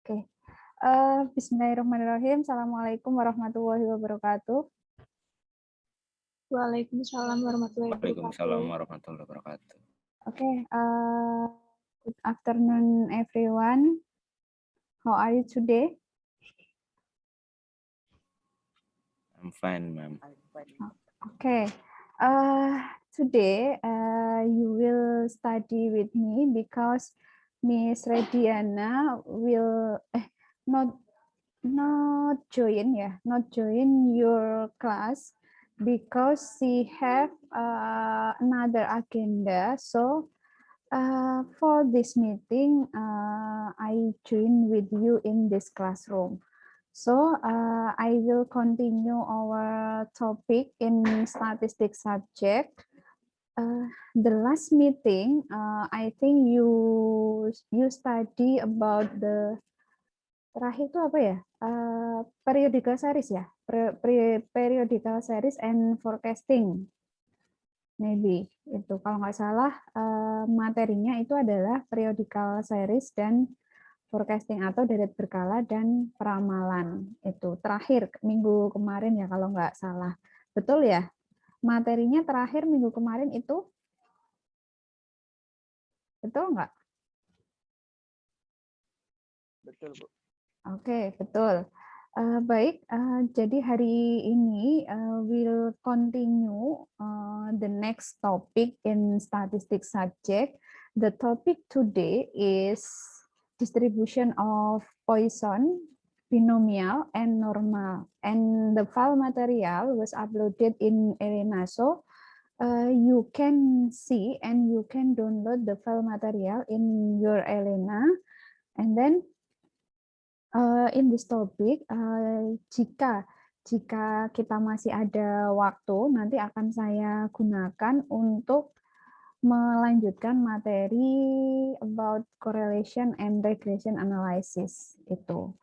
Oke. Bismillahirrahmanirrahim. Assalamualaikum warahmatullahi wabarakatuh. Waalaikumsalam warahmatullahi wabarakatuh. Waalaikumsalam warahmatullahi wabarakatuh. Oke. Good afternoon, everyone. How are you today? I'm fine, ma'am. Okay. Today you will study with me because Miss Rediana will not join your class because she have another agenda. So for this meeting, I join with you in this classroom. So I will continue our topic in statistics subject. The last meeting, I think you study about the terakhir itu apa ya? Periodical series ya, periodical series and forecasting. Maybe itu kalau nggak salah materinya itu adalah periodical series dan forecasting atau deret berkala dan peramalan. Itu terakhir minggu kemarin ya kalau nggak salah. Betul ya? Materinya terakhir minggu kemarin itu betul nggak? Betul, Bu. Oke, betul. Baik, jadi hari ini we'll continue the next topic in statistics subject. The topic today is distribution of Poisson, binomial, and normal. And the file material was uploaded in Elena. So you can see and you can download the file material in your Elena. And then in this topic, jika kita masih ada waktu, nanti akan saya gunakan untuk melanjutkan materi about correlation and regression analysis itu.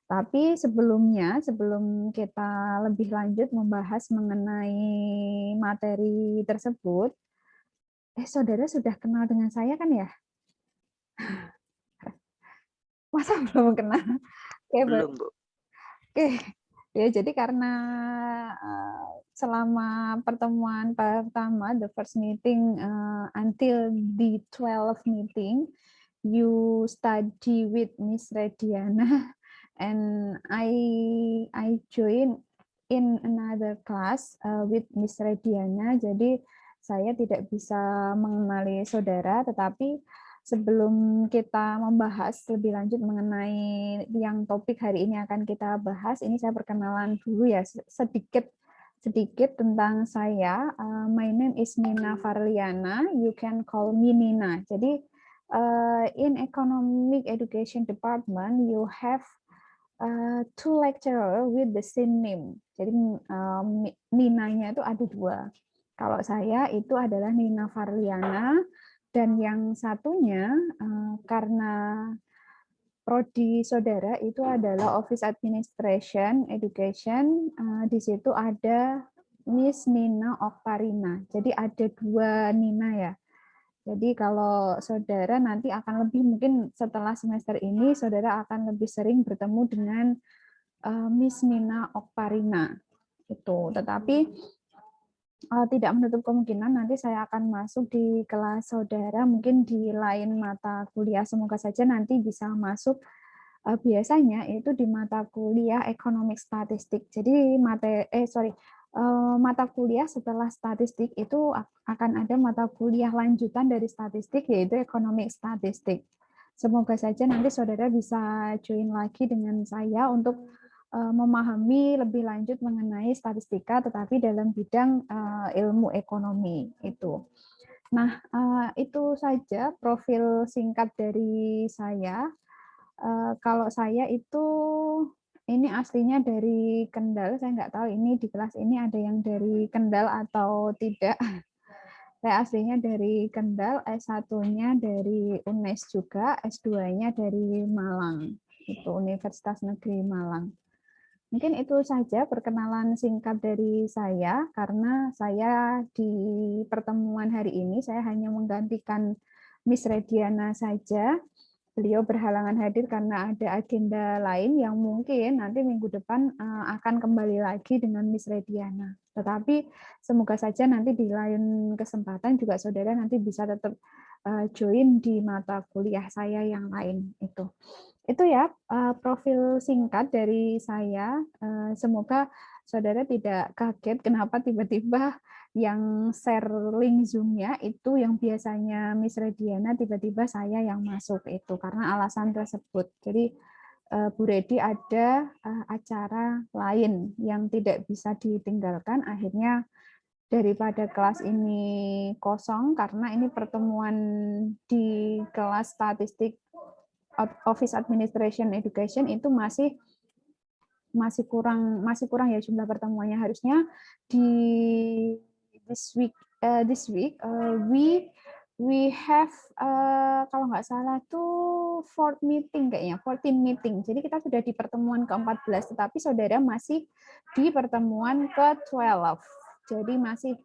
Tapi sebelumnya, sebelum kita lebih lanjut membahas mengenai materi tersebut, saudara sudah kenal dengan saya kan ya? Masa belum kenal? Belum, Bu. Oke, ya jadi karena selama pertemuan pertama, the first meeting until the 12th meeting, you study with Miss Rediana, and I join in another class with Miss Rediana. Jadi saya tidak bisa mengenali saudara, tetapi sebelum kita membahas lebih lanjut mengenai yang topik hari ini akan kita bahas, ini saya perkenalan dulu ya sedikit tentang saya. My name is Nina Farliana. You can call me Nina. Jadi in Economic Education Department you have two lecturer with the same name. Jadi Ninanya itu ada dua. Kalau saya itu adalah Nina Farliana. Dan yang satunya, karena prodi saudara itu adalah Office Administration Education, di situ ada Miss Nina Oktarina. Jadi ada dua Nina ya. Jadi kalau saudara nanti akan lebih, mungkin setelah semester ini, saudara akan lebih sering bertemu dengan Miss Nina Oktarina. Itu. Tetapi tidak menutup kemungkinan nanti saya akan masuk di kelas saudara, mungkin di lain mata kuliah, semoga saja nanti bisa masuk. Biasanya itu di mata kuliah ekonomik statistik. Jadi mata kuliah setelah statistik itu akan ada mata kuliah lanjutan dari statistik, yaitu ekonomik statistik. Semoga saja nanti saudara bisa join lagi dengan saya untuk memahami lebih lanjut mengenai statistika, tetapi dalam bidang ilmu ekonomi itu. Nah, itu saja profil singkat dari saya. Kalau saya itu ini aslinya dari Kendal. Saya nggak tahu ini di kelas ini ada yang dari Kendal atau tidak. Saya aslinya dari Kendal, S1-nya dari UNES juga, S2-nya dari Malang. Itu Universitas Negeri Malang. Mungkin itu saja perkenalan singkat dari saya, karena saya di pertemuan hari ini saya hanya menggantikan Miss Rediana saja. beliau berhalangan hadir karena ada agenda lain yang mungkin nanti minggu depan akan kembali lagi dengan Miss Rediana. Tetapi semoga saja nanti di lain kesempatan juga saudara nanti bisa tetap join di mata kuliah saya yang lain itu. Itu ya profil singkat dari saya. Semoga saudara tidak kaget kenapa tiba-tiba yang share link Zoom-nya itu yang biasanya Miss Rediana, tiba-tiba saya yang masuk itu karena alasan tersebut. Jadi Bu Redi ada acara lain yang tidak bisa ditinggalkan, akhirnya daripada kelas ini kosong karena ini pertemuan di kelas statistik Office Administration Education itu masih kurang ya jumlah pertemuannya. Harusnya di this week we have kalau nggak salah tuh 14 meeting. Jadi kita sudah di pertemuan ke-14 tetapi saudara masih di pertemuan ke-12. Jadi masih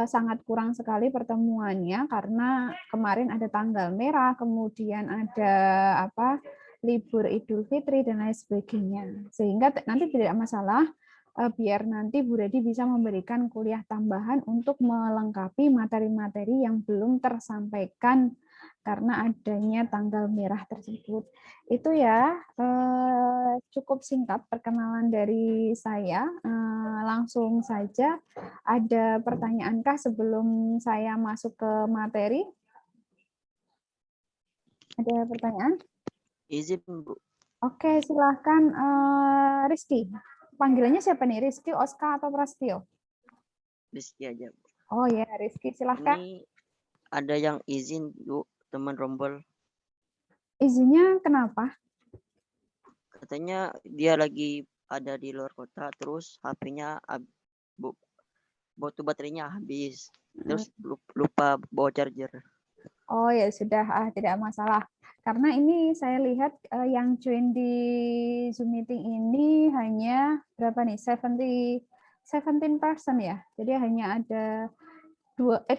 sangat kurang sekali pertemuannya karena kemarin ada tanggal merah, kemudian ada libur Idul Fitri dan lain sebagainya. Sehingga nanti tidak masalah biar nanti Bu Redi bisa memberikan kuliah tambahan untuk melengkapi materi-materi yang belum tersampaikan karena adanya tanggal merah tersebut. Itu ya, cukup singkat perkenalan dari saya. Langsung saja, ada pertanyaankah sebelum saya masuk ke materi? Ada pertanyaan? Izin, Bu. Oke, silahkan Rizky. Panggilannya siapa nih? Rizky, Oska, atau Prastio? Rizky aja, Bu. Oh ya, Rizky, silahkan. Ini ada yang izin, Bu, teman rombel. Izinnya kenapa? Katanya dia lagi ada di luar kota, terus HP-nya baterainya habis. Terus lupa bawa charger. Oh ya sudah, tidak masalah. Karena ini saya lihat yang join di Zoom meeting ini hanya berapa nih? 17 person ya. Jadi hanya ada 17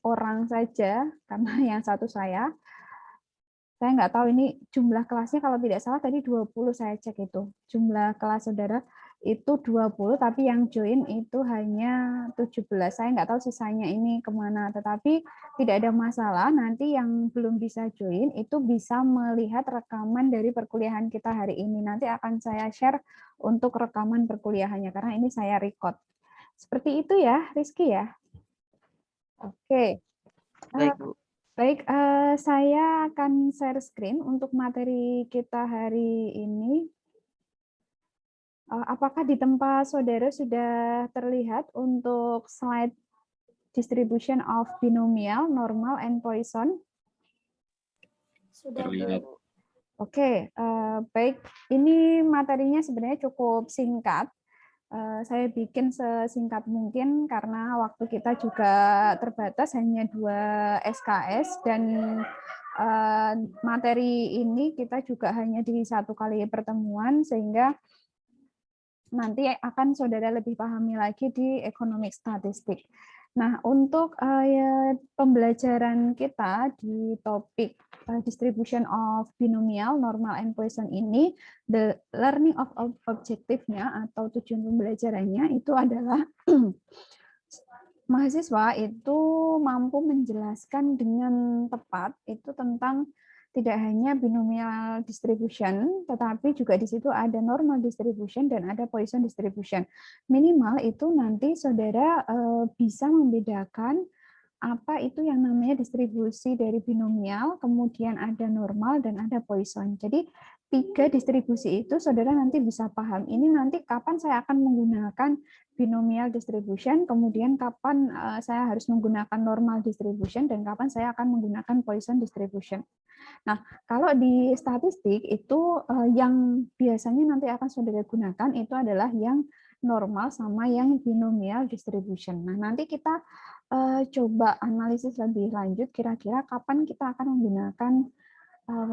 orang saja karena yang satu saya. Saya nggak tahu ini jumlah kelasnya, kalau tidak salah tadi 20 saya cek itu. Jumlah kelas saudara itu 20, tapi yang join itu hanya 17. Saya nggak tahu sisanya ini kemana, tetapi tidak ada masalah. Nanti yang belum bisa join itu bisa melihat rekaman dari perkuliahan kita hari ini. Nanti akan saya share untuk rekaman perkuliahannya, karena ini saya record. Seperti itu ya, Rizky ya? Oke. Baik, Bu. Baik, saya akan share screen untuk materi kita hari ini. Apakah di tempat saudara sudah terlihat untuk slide distribution of binomial, normal, and Poisson? Sudah terlihat. Oke, baik. Ini materinya sebenarnya cukup singkat. Saya bikin sesingkat mungkin karena waktu kita juga terbatas, hanya 2 SKS, dan materi ini kita juga hanya di 1 kali pertemuan, sehingga nanti akan saudara lebih pahami lagi di economic statistik. Nah, untuk pembelajaran kita di topik distribution of binomial, normal, and Poisson ini, the learning of objektifnya atau tujuan pembelajarannya itu adalah mahasiswa itu mampu menjelaskan dengan tepat itu tentang tidak hanya binomial distribution, tetapi juga di situ ada normal distribution dan ada Poisson distribution. Minimal itu nanti saudara bisa membedakan apa itu yang namanya distribusi dari binomial, kemudian ada normal dan ada Poisson. Jadi 3 distribusi itu saudara nanti bisa paham. Ini nanti kapan saya akan menggunakan binomial distribution, kemudian kapan saya harus menggunakan normal distribution, dan kapan saya akan menggunakan Poisson distribution. Nah, kalau di statistik itu yang biasanya nanti akan saudara gunakan itu adalah yang normal sama yang binomial distribution. Nah, nanti kita coba analisis lebih lanjut kira-kira kapan kita akan menggunakan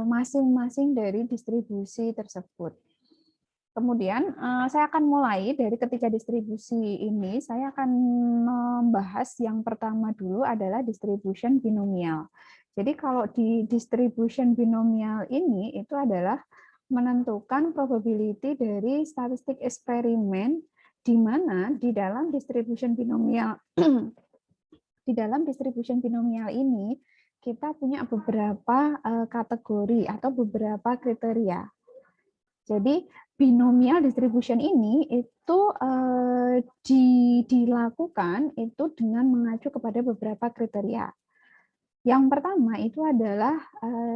masing-masing dari distribusi tersebut. Kemudian saya akan mulai dari ketiga distribusi ini. Saya akan membahas yang pertama dulu adalah distribution binomial. Jadi kalau di distribution binomial ini itu adalah menentukan probability dari statistik eksperimen di mana di dalam distribution binomial di dalam distribution binomial ini kita punya beberapa kategori atau beberapa kriteria. Jadi binomial distribution ini itu dilakukan itu dengan mengacu kepada beberapa kriteria. Yang pertama itu adalah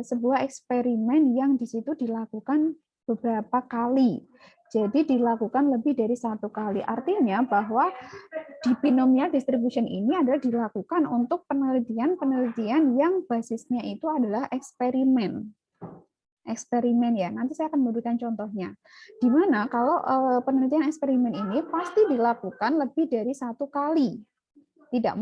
sebuah eksperimen yang di situ dilakukan beberapa kali. Jadi dilakukan lebih dari satu kali. Artinya bahwa di binomial distribution ini adalah dilakukan untuk penelitian-penelitian yang basisnya itu adalah eksperimen. Eksperimen ya, nanti saya akan memberikan contohnya. Di mana kalau penelitian eksperimen ini pasti dilakukan lebih dari satu kali. Tidak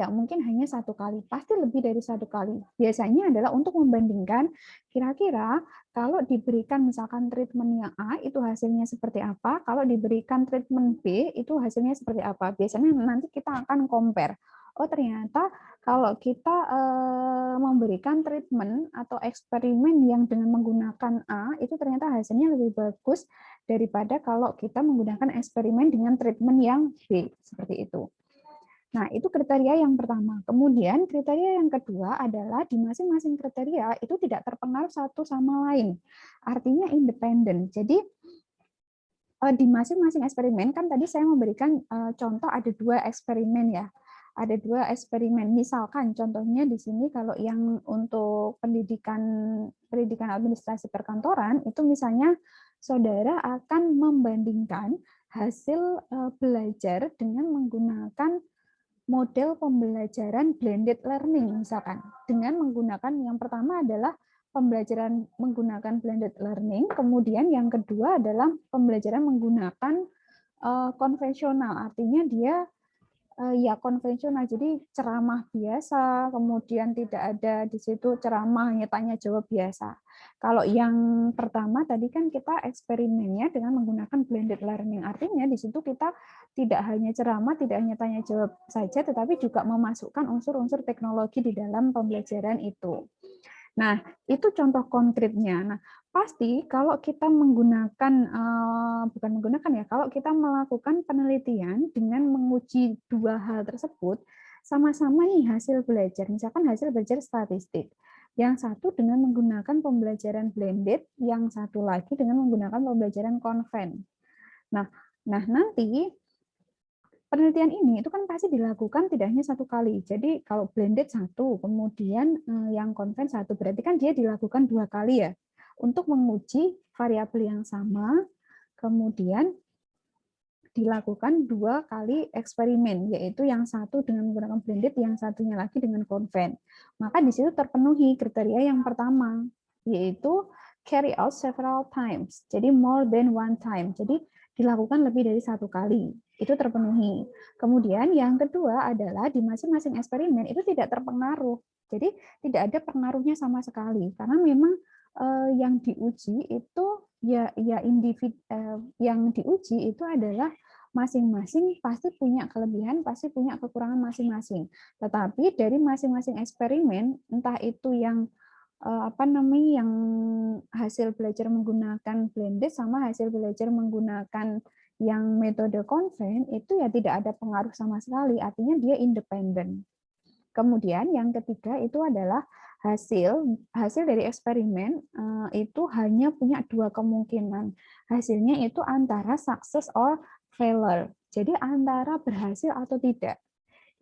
mungkin hanya satu kali, pasti lebih dari satu kali. Biasanya adalah untuk membandingkan kira-kira kalau diberikan misalkan treatment yang A itu hasilnya seperti apa, kalau diberikan treatment B itu hasilnya seperti apa. Biasanya nanti kita akan compare. Oh ternyata kalau kita memberikan treatment atau eksperimen yang dengan menggunakan A itu ternyata hasilnya lebih bagus daripada kalau kita menggunakan eksperimen dengan treatment yang B seperti itu. Nah, itu kriteria yang pertama. Kemudian kriteria yang kedua adalah di masing-masing kriteria itu tidak terpengaruh satu sama lain. Artinya independen. Jadi di masing-masing eksperimen kan tadi saya memberikan contoh ada 2 eksperimen ya. Ada 2 eksperimen. Misalkan contohnya di sini kalau yang untuk pendidikan administrasi perkantoran itu misalnya saudara akan membandingkan hasil belajar dengan menggunakan model pembelajaran blended learning misalkan dengan menggunakan yang pertama adalah pembelajaran menggunakan blended learning, kemudian yang kedua adalah pembelajaran menggunakan konvensional, artinya dia ya konvensional, jadi ceramah biasa, kemudian tidak ada di situ ceramah hanya tanya jawab biasa. Kalau yang pertama tadi kan kita eksperimennya dengan menggunakan blended learning, artinya di situ kita tidak hanya ceramah, tidak hanya tanya jawab saja, tetapi juga memasukkan unsur-unsur teknologi di dalam pembelajaran itu. Nah, itu contoh konkretnya. Nah, pasti kalau kita menggunakan, bukan menggunakan ya, kalau kita melakukan penelitian dengan menguji 2 hal tersebut, sama-sama nih hasil belajar, misalkan hasil belajar statistik. Yang satu dengan menggunakan pembelajaran blended, yang satu lagi dengan menggunakan pembelajaran konven. Nah nanti penelitian ini itu kan pasti dilakukan tidak hanya satu kali. Jadi kalau blended satu, kemudian yang konven satu, berarti kan dia dilakukan 2 kali ya untuk menguji variabel yang sama, kemudian dilakukan 2 kali eksperimen, yaitu yang satu dengan menggunakan blended, yang satunya lagi dengan konven. Maka di situ terpenuhi kriteria yang pertama, yaitu carry out several times, jadi more than one time. Jadi dilakukan lebih dari satu kali, itu terpenuhi. Kemudian yang kedua adalah di masing-masing eksperimen itu tidak terpengaruh. Jadi tidak ada pengaruhnya sama sekali, karena memang yang diuji itu ya individu yang diuji itu adalah masing-masing pasti punya kelebihan, pasti punya kekurangan masing-masing. Tetapi dari masing-masing eksperimen, entah itu yang yang hasil belajar menggunakan blended sama hasil belajar menggunakan yang metode konven, itu ya tidak ada pengaruh sama sekali, artinya dia independen. Kemudian yang ketiga itu adalah hasil dari eksperimen itu hanya punya 2 kemungkinan. Hasilnya itu antara success or failure. Jadi antara berhasil atau tidak.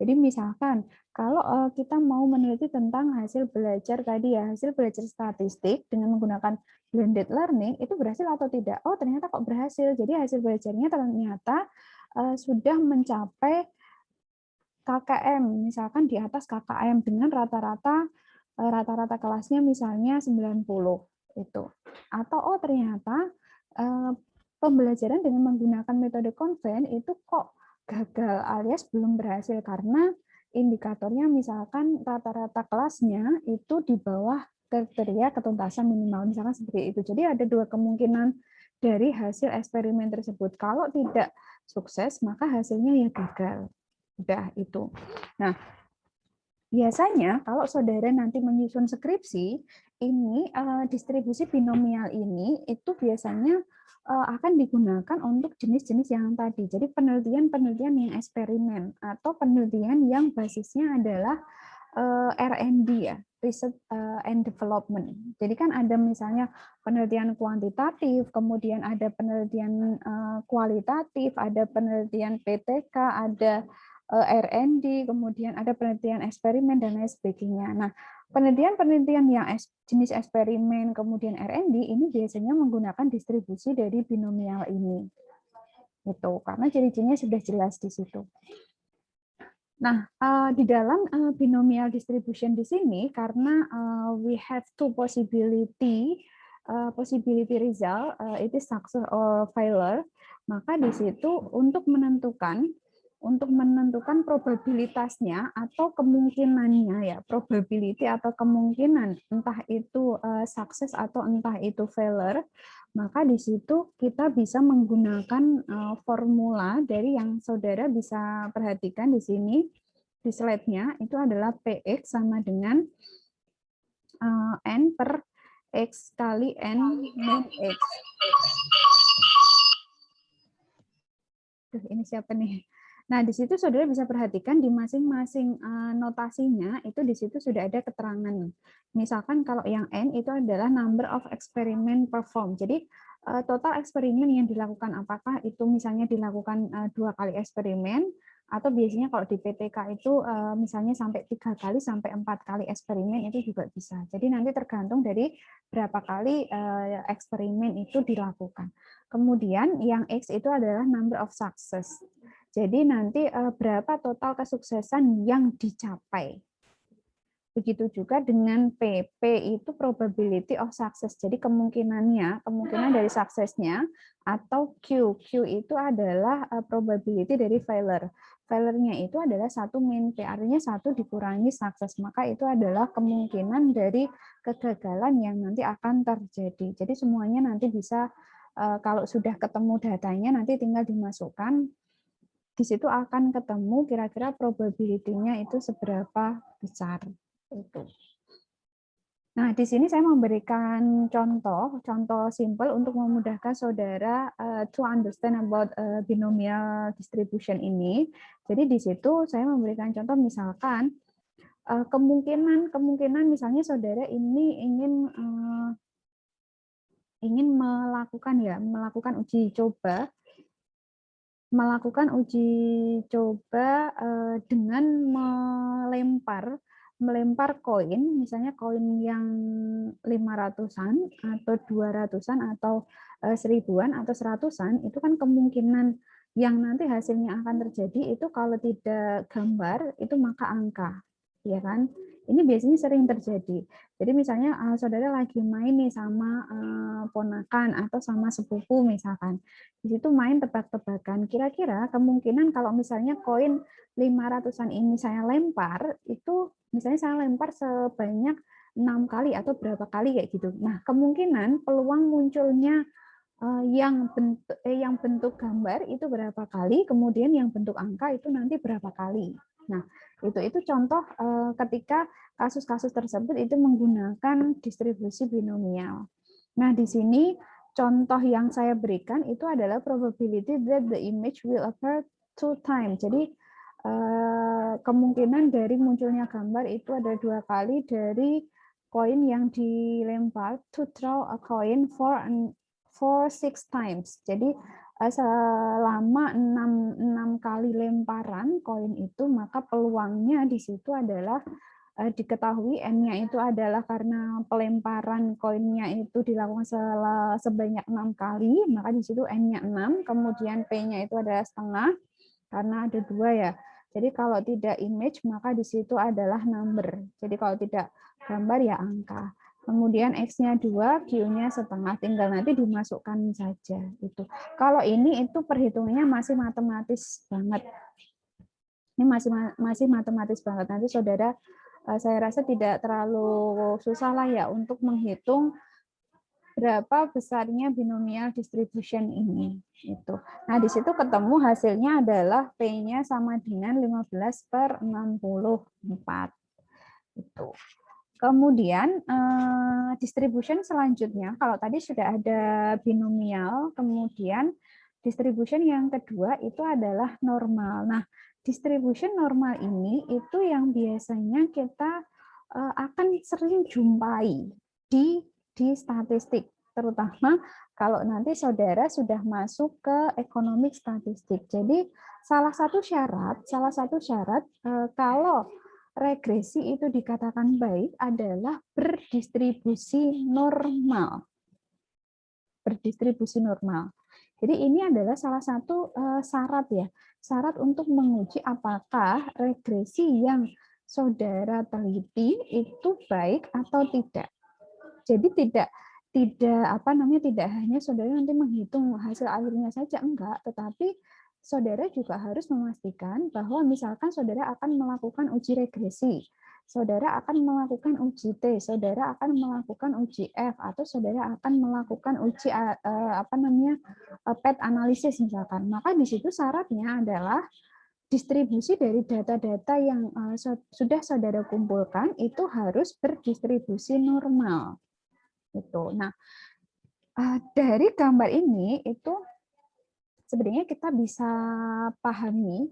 Jadi misalkan kalau kita mau meneliti tentang hasil belajar tadi ya, hasil belajar statistik dengan menggunakan blended learning itu berhasil atau tidak? Oh ternyata kok berhasil. Jadi hasil belajarnya ternyata sudah mencapai KKM, misalkan di atas KKM dengan rata-rata kelasnya misalnya 90 itu. Atau oh ternyata pembelajaran dengan menggunakan metode konven itu kok gagal alias belum berhasil karena indikatornya misalkan rata-rata kelasnya itu di bawah kriteria ketuntasan minimal, misalkan seperti itu. Jadi ada 2 kemungkinan dari hasil eksperimen tersebut. Kalau tidak sukses, maka hasilnya ya gagal. Udah itu. Nah, biasanya kalau saudara nanti menyusun skripsi, ini distribusi binomial ini itu biasanya akan digunakan untuk jenis-jenis yang tadi. Jadi penelitian-penelitian yang eksperimen atau penelitian yang basisnya adalah R&D ya, research and development. Jadi kan ada misalnya penelitian kuantitatif, kemudian ada penelitian kualitatif, ada penelitian PTK, ada R&D, kemudian ada penelitian eksperimen dan lain sebagainya. Nah, penelitian-penelitian yang jenis eksperimen kemudian R&D ini biasanya menggunakan distribusi dari binomial ini. Itu karena ciri-cirinya sudah jelas di situ. Nah, di dalam binomial distribution di sini karena we have two possibility result, it is success or failure, maka di situ untuk menentukan probabilitasnya atau kemungkinannya ya, probability atau kemungkinan entah itu sukses atau entah itu failure, maka di situ kita bisa menggunakan formula dari yang saudara bisa perhatikan di sini di slide-nya, itu adalah PX sama dengan N per X kali N min X. Duh, ini siapa nih? Nah, di situ saudara bisa perhatikan di masing-masing notasinya itu di situ sudah ada keterangan. Misalkan kalau yang N itu adalah number of experiment performed. Jadi total eksperimen yang dilakukan, apakah itu misalnya dilakukan 2 kali eksperimen, atau biasanya kalau di PTK itu misalnya sampai 3 kali sampai 4 kali eksperimen itu juga bisa. Jadi nanti tergantung dari berapa kali eksperimen itu dilakukan. Kemudian yang X itu adalah number of success. Jadi nanti berapa total kesuksesan yang dicapai. Begitu juga dengan P. P itu probability of success. Jadi kemungkinan dari suksesnya, atau Q. Q itu adalah probability dari failure. Failure-nya itu adalah 1 min P, artinya 1 dikurangi sukses. Maka itu adalah kemungkinan dari kegagalan yang nanti akan terjadi. Jadi semuanya nanti bisa, kalau sudah ketemu datanya, nanti tinggal dimasukkan. Di situ akan ketemu kira-kira probability-nya itu seberapa besar. Itu. Nah, di sini saya memberikan contoh simple untuk memudahkan saudara to understand about binomial distribution ini. Jadi di situ saya memberikan contoh misalkan kemungkinan misalnya saudara ini ingin melakukan uji coba dengan melempar koin, misalnya koin yang 500-an atau 200-an atau 1000-an atau 100-an, itu kan kemungkinan yang nanti hasilnya akan terjadi itu kalau tidak gambar itu maka angka, ya kan? Ini biasanya sering terjadi. Jadi misalnya saudara lagi main nih sama ponakan atau sama sepupu misalkan. Di situ main tebak-tebakan. Kira-kira kemungkinan kalau misalnya koin 500-an ini saya lempar, itu misalnya saya lempar sebanyak 6 kali atau berapa kali kayak gitu. Nah, kemungkinan peluang munculnya yang bentuk gambar itu berapa kali, kemudian yang bentuk angka itu nanti berapa kali. Nah, itu contoh ketika kasus-kasus tersebut itu menggunakan distribusi binomial. Nah, di sini contoh yang saya berikan itu adalah probability that the image will appear 2 times. Jadi kemungkinan dari munculnya gambar itu ada 2 kali dari koin yang dilempar, to throw a coin for 6 times. Jadi selama 6 kali lemparan koin itu, maka peluangnya di situ adalah diketahui N-nya itu adalah karena pelemparan koinnya itu dilakukan sebanyak 6 kali, maka di situ N-nya 6, kemudian P-nya itu adalah setengah, karena ada 2 ya. Jadi kalau tidak image, maka di situ adalah number. Jadi kalau tidak gambar ya angka. Kemudian X-nya 2, Q-nya setengah, tinggal nanti dimasukkan saja. Itu. Kalau ini itu perhitungannya masih matematis banget. Ini masih matematis banget. Nanti saudara, saya rasa tidak terlalu susah lah ya untuk menghitung berapa besarnya binomial distribution ini. Itu. Nah, di situ ketemu hasilnya adalah P-nya sama dengan 15/64. Itu. Kemudian distribution selanjutnya, kalau tadi sudah ada binomial, kemudian distribution yang kedua itu adalah normal. Nah, distribution normal ini itu yang biasanya kita akan sering jumpai di statistik, terutama kalau nanti saudara sudah masuk ke economic statistik. Jadi salah satu syarat kalau regresi itu dikatakan baik adalah berdistribusi normal. Berdistribusi normal. Jadi ini adalah salah satu syarat ya, syarat untuk menguji apakah regresi yang saudara teliti itu baik atau tidak. Jadi tidak hanya saudara nanti menghitung hasil akhirnya saja, enggak, tetapi saudara juga harus memastikan bahwa misalkan saudara akan melakukan uji regresi, saudara akan melakukan uji T, saudara akan melakukan uji F, atau saudara akan melakukan uji PET analisis misalkan. Maka di situ syaratnya adalah distribusi dari data-data yang sudah saudara kumpulkan itu harus berdistribusi normal. Itu. Nah, dari gambar ini itu sebenarnya kita bisa pahami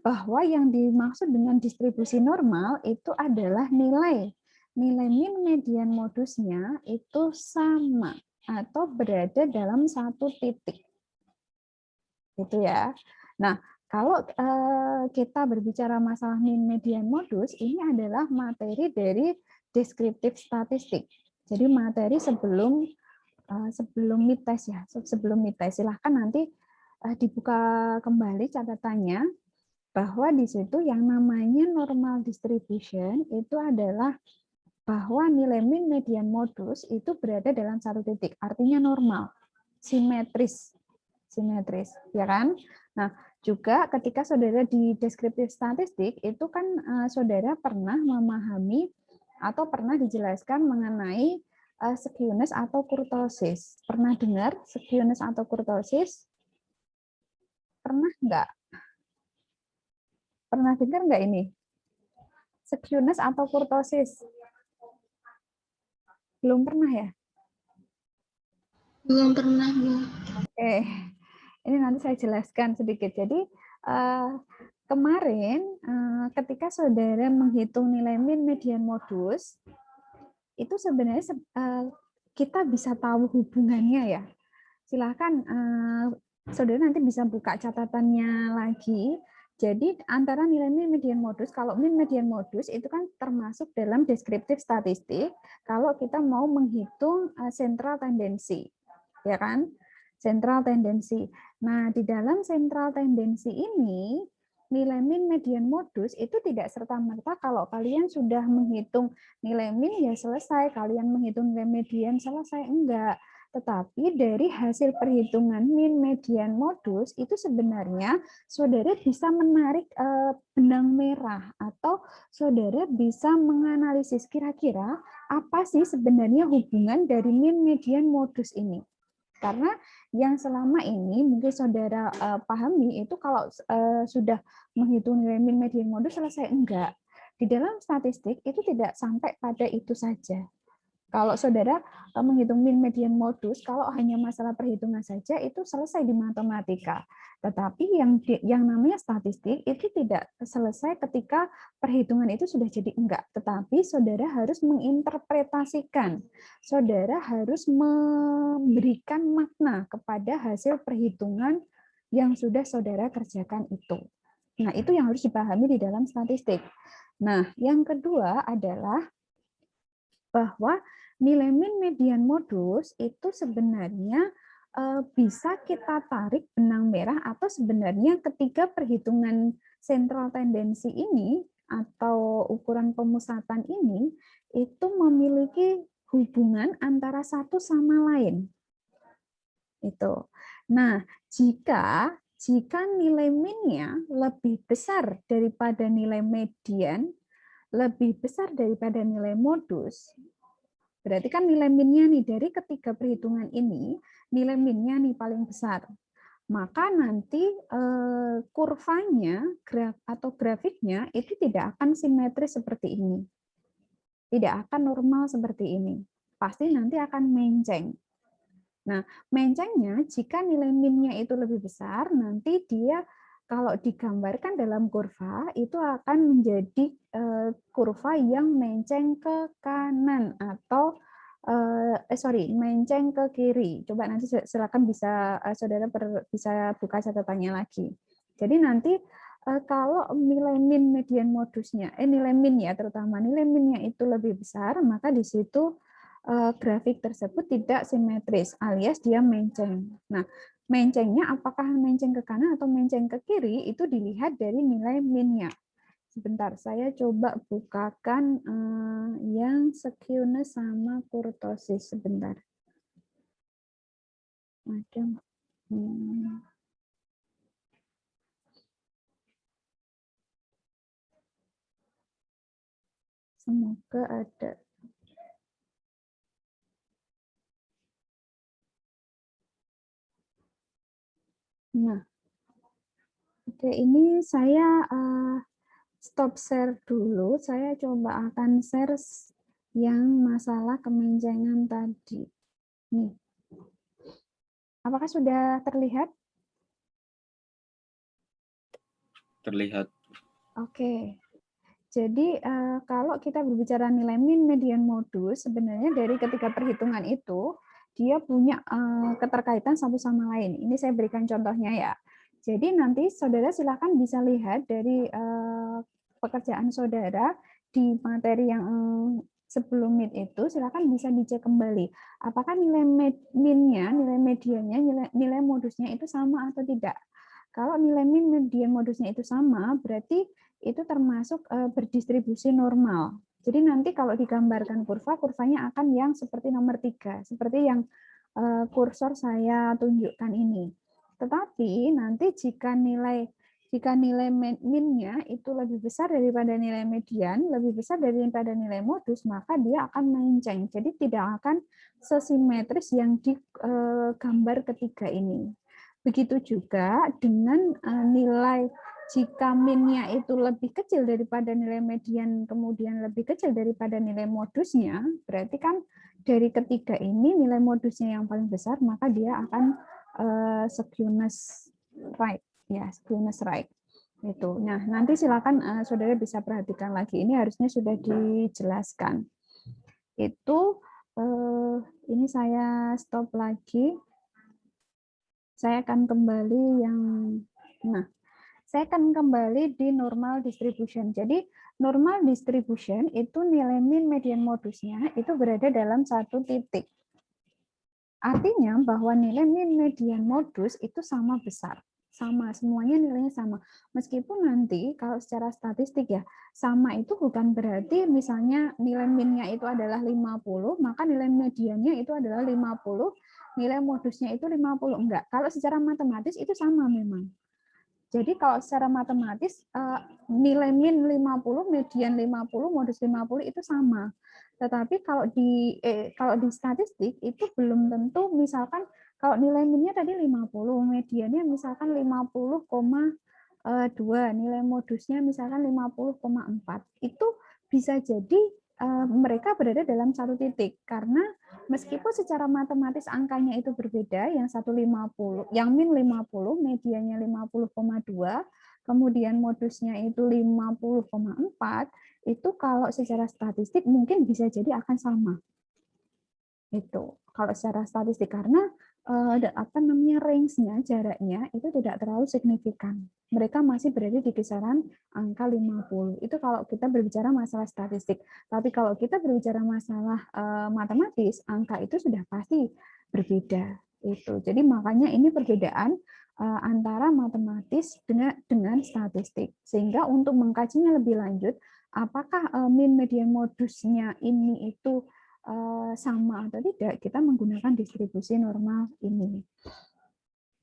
bahwa yang dimaksud dengan distribusi normal itu adalah nilai min median modusnya itu sama atau berada dalam satu titik. Gitu ya. Nah, kalau kita berbicara masalah min median modus, ini adalah materi dari deskriptif statistik. Jadi materi sebelum midtest ya, sebelum midtest silahkan nanti dibuka kembali catatannya bahwa di situ yang namanya normal distribution itu adalah bahwa nilai min median modus itu berada dalam satu titik, artinya normal, simetris, ya kan? Nah, juga ketika saudara di deskriptif statistik itu kan saudara pernah memahami atau pernah dijelaskan mengenai skewness atau kurtosis. Pernah dengar skewness atau kurtosis? Pernah nggak? Pernah dengar nggak ini? Skewness atau kurtosis? Belum pernah ya? Belum pernah, Bu. Oke, ini nanti saya jelaskan sedikit. Jadi kemarin ketika saudara menghitung nilai min median modus, itu sebenarnya kita bisa tahu hubungannya ya. Silakan saudara nanti bisa buka catatannya lagi. Jadi antara nilai min median modus, kalau min median modus itu kan termasuk dalam deskriptif statistik kalau kita mau menghitung sentral tendensi, ya kan? Sentral tendensi. Nah, di dalam sentral tendensi ini nilai min median modus itu tidak serta-merta kalau kalian sudah menghitung nilai min ya selesai, kalian menghitung nilai median selesai, enggak. Tetapi dari hasil perhitungan min median modus itu sebenarnya saudara bisa menarik benang merah atau saudara bisa menganalisis kira-kira apa sih sebenarnya hubungan dari min median modus ini. Karena yang selama ini mungkin saudara pahami itu kalau sudah menghitung nilai min median modus selesai, enggak. Di dalam statistik itu tidak sampai pada itu saja. Kalau saudara menghitung min median modus, kalau hanya masalah perhitungan saja itu selesai di matematika. Tetapi yang namanya statistik itu tidak selesai ketika perhitungan itu sudah jadi enggak. Tetapi saudara harus menginterpretasikan. Saudara harus memberikan makna kepada hasil perhitungan yang sudah saudara kerjakan itu. Nah, itu yang harus dipahami di dalam statistik. Nah, yang kedua adalah bahwa nilai min median modus itu sebenarnya bisa kita tarik benang merah atau sebenarnya ketika perhitungan sentral tendensi ini atau ukuran pemusatan ini itu memiliki hubungan antara satu sama lain. Itu. Nah, jika nilai minnya lebih besar daripada nilai median, lebih besar daripada nilai modus, berarti kan nilai minnya nih dari ketiga perhitungan ini, nilai minnya nih paling besar. Maka nanti kurvanya atau grafiknya itu tidak akan simetris seperti ini. tidak akan normal seperti ini. Pasti nanti akan menceng. Nah, mencengnya jika nilai minnya itu lebih besar, nanti dia kalau digambarkan dalam kurva itu akan menjadi kurva yang menceng ke kanan atau menceng ke kiri. Coba nanti silakan bisa saudara bisa buka catatannya lagi. Jadi nanti kalau nilai min median modusnya, nilai min ya terutama nilai minnya itu lebih besar, maka di situ grafik tersebut tidak simetris alias dia menceng. Nah, mencengnya apakah menceng ke kanan atau menceng ke kiri itu dilihat dari nilai minnya. Sebentar, saya coba bukakan yang skewness sama kurtosis sebentar. Ada. Semoga ada. Nah, oke, ini saya stop share dulu. Saya coba akan share yang masalah kemencengan tadi. Nih. Apakah sudah terlihat? Terlihat. Oke. Jadi kalau kita berbicara nilai min, median, modus, sebenarnya dari ketiga perhitungan itu dia punya keterkaitan satu sama lain. Ini saya berikan contohnya ya. Jadi nanti saudara silakan bisa lihat dari pekerjaan saudara di materi yang sebelum mid itu, silakan bisa dicek kembali. Apakah nilai minnya, nilai mediannya, nilai modusnya itu sama atau tidak. Kalau nilai min, median, modusnya itu sama, berarti itu termasuk berdistribusi normal. Jadi nanti kalau digambarkan kurva, kurvanya akan yang seperti nomor 3, seperti yang kursor saya tunjukkan ini. Tetapi nanti jika nilai minnya itu lebih besar daripada nilai median, lebih besar daripada nilai modus, maka dia akan menceng. Jadi tidak akan sesimetris yang digambar ketiga ini. Begitu juga dengan nilai jika minnya itu lebih kecil daripada nilai median, kemudian lebih kecil daripada nilai modusnya, berarti kan dari ketiga ini nilai modusnya yang paling besar, maka dia akan skewness right, ya skewness right. Itu. Nah, nanti silakan saudara bisa perhatikan lagi. Ini harusnya sudah dijelaskan. Itu ini saya stop lagi. Saya akan kembali yang saya akan kembali di normal distribution. Jadi normal distribution itu nilai min, median, modusnya itu berada dalam satu titik. Artinya bahwa nilai min, median, modus itu sama besar. Sama, semuanya nilainya sama. Meskipun nanti kalau secara statistik ya, sama itu bukan berarti misalnya nilai minnya itu adalah 50, maka nilai mediannya itu adalah 50, nilai modusnya itu 50. Enggak, kalau secara matematis itu sama memang. Jadi kalau secara matematis nilai min 50, median 50, modus 50 itu sama. Tetapi kalau di statistik itu belum tentu, misalkan kalau nilai minnya tadi 50, mediannya misalkan 50,2, nilai modusnya misalkan 50,4. Itu bisa jadi mereka berada dalam satu titik karena meskipun secara matematis angkanya itu berbeda, yang satu 50, yang min 50, mediannya 50,2, kemudian modusnya itu 50,4, itu kalau secara statistik mungkin bisa jadi akan sama. Itu kalau secara statistik karena range-nya, jaraknya itu tidak terlalu signifikan. Mereka masih berada di kisaran angka 50. Itu kalau kita berbicara masalah statistik. Tapi kalau kita berbicara masalah matematis, angka itu sudah pasti berbeda. Itu. Jadi makanya ini perbedaan antara matematis dengan statistik. Sehingga untuk mengkajinya lebih lanjut, apakah min, median, modusnya ini itu sama atau tidak, kita menggunakan distribusi normal ini.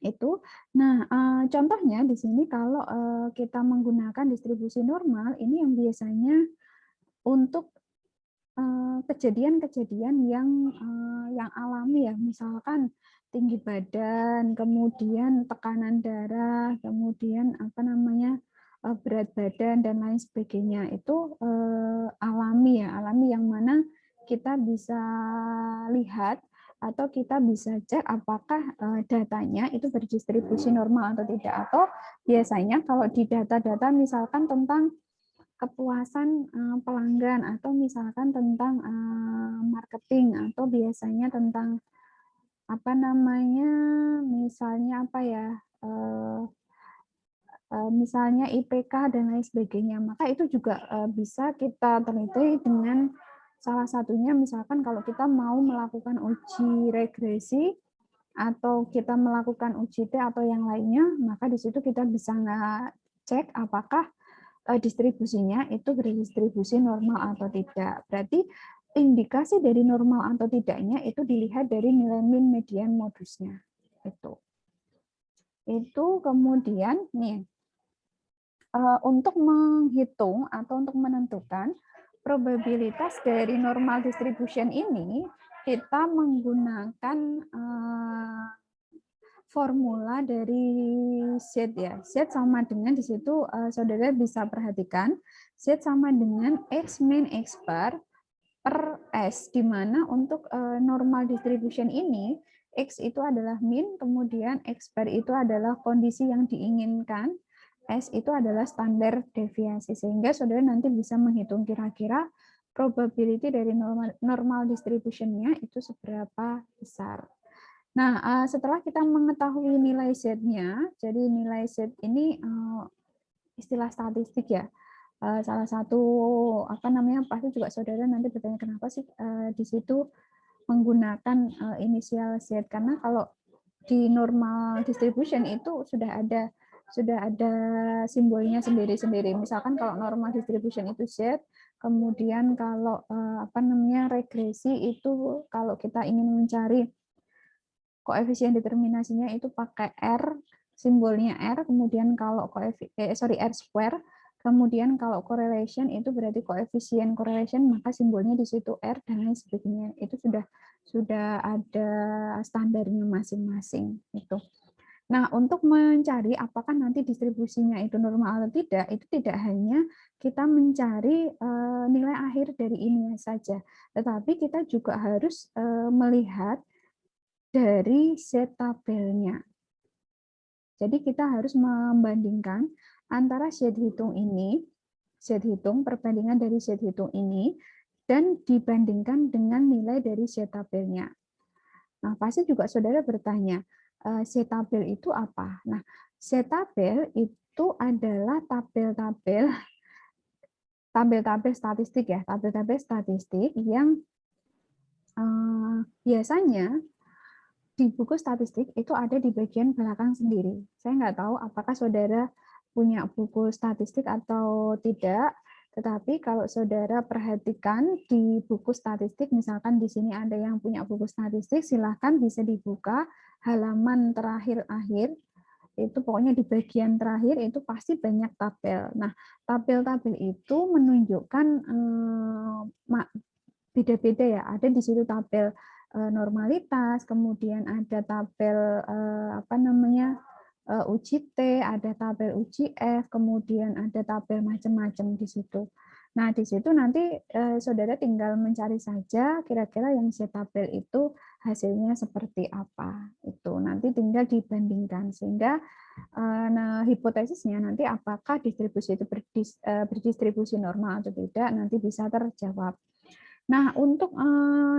Itu. Nah, contohnya di sini kalau kita menggunakan distribusi normal, ini yang biasanya untuk kejadian-kejadian yang alami ya, misalkan tinggi badan, kemudian tekanan darah, kemudian berat badan dan lain sebagainya itu alami ya, alami yang mana kita bisa lihat atau kita bisa cek apakah datanya itu berdistribusi normal atau tidak, atau biasanya kalau di data-data misalkan tentang kepuasan pelanggan atau misalkan tentang marketing atau biasanya tentang apa namanya, misalnya apa ya, misalnya IPK dan lain sebagainya, maka itu juga bisa kita teliti dengan salah satunya misalkan kalau kita mau melakukan uji regresi atau kita melakukan uji T atau yang lainnya, maka di situ kita bisa cek apakah distribusinya itu berdistribusi normal atau tidak. Berarti indikasi dari normal atau tidaknya itu dilihat dari nilai min, median, modusnya. Itu kemudian nih untuk menghitung atau untuk menentukan probabilitas dari normal distribution ini, kita menggunakan formula dari Z ya. Z sama dengan di situ saudara bisa perhatikan Z sama dengan X min X bar per S, di mana untuk normal distribution ini X itu adalah min, kemudian X bar itu adalah kondisi yang diinginkan, S itu adalah standar deviasi, sehingga saudara nanti bisa menghitung kira-kira probability dari normal distribution-nya itu seberapa besar. Nah, setelah kita mengetahui nilai Z-nya, jadi nilai Z ini istilah statistik ya. Salah satu apa namanya, pasti juga saudara nanti bertanya kenapa sih di situ menggunakan inisial Z, karena kalau di normal distribution itu sudah ada simbolnya sendiri-sendiri. Misalkan kalau normal distribution itu Z, kemudian kalau apa namanya regresi itu kalau kita ingin mencari koefisien determinasinya itu pakai R, simbolnya R, kemudian kalau R square, kemudian kalau correlation itu berarti koefisien correlation, maka simbolnya di situ R dan lain sebagainya. Itu sudah ada standarnya masing-masing itu. Nah, untuk mencari apakah nanti distribusinya itu normal atau tidak, itu tidak hanya kita mencari nilai akhir dari ini saja, tetapi kita juga harus melihat dari Z tabelnya. Jadi kita harus membandingkan antara Z hitung ini, Z hitung perbandingan dari Z hitung ini, dan dibandingkan dengan nilai dari Z tabelnya. Nah, pasti juga saudara bertanya, Z tabel itu apa? Nah, Z tabel itu adalah tabel-tabel statistik ya, tabel-tabel statistik yang biasanya di buku statistik itu ada di bagian belakang sendiri. Saya nggak tahu apakah saudara punya buku statistik atau tidak, tetapi kalau saudara perhatikan di buku statistik, misalkan di sini ada yang punya buku statistik, silahkan bisa dibuka halaman terakhir akhir, itu pokoknya di bagian terakhir itu pasti banyak tabel. Nah, tabel-tabel itu menunjukkan beda-beda ya, ada di situ tabel normalitas, kemudian ada tabel apa namanya uji T, ada tabel uji F, kemudian ada tabel macam-macam di situ. Nah, di situ nanti saudara tinggal mencari saja kira-kira yang Z tabel itu hasilnya seperti apa. Itu nanti tinggal dibandingkan sehingga nah, hipotesisnya nanti apakah distribusi itu berdistribusi normal atau tidak nanti bisa terjawab. Nah, untuk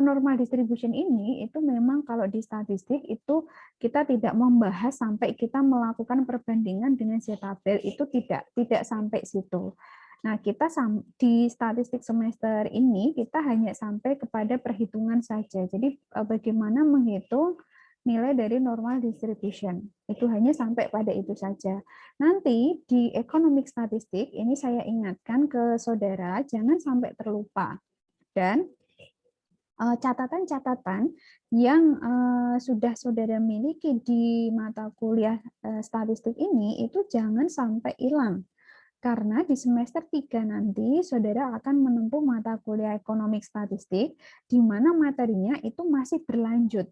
normal distribution ini itu memang kalau di statistik itu kita tidak membahas sampai kita melakukan perbandingan dengan Z tabel, itu tidak sampai situ. Nah, kita di statistik semester ini kita hanya sampai kepada perhitungan saja. Jadi bagaimana menghitung nilai dari normal distribution. Itu hanya sampai pada itu saja. Nanti di economic statistik ini saya ingatkan ke saudara jangan sampai terlupa. Dan catatan-catatan yang sudah saudara miliki di mata kuliah statistik ini itu jangan sampai hilang. Karena di semester 3 nanti saudara akan menempuh mata kuliah ekonomik statistik di mana materinya itu masih berlanjut.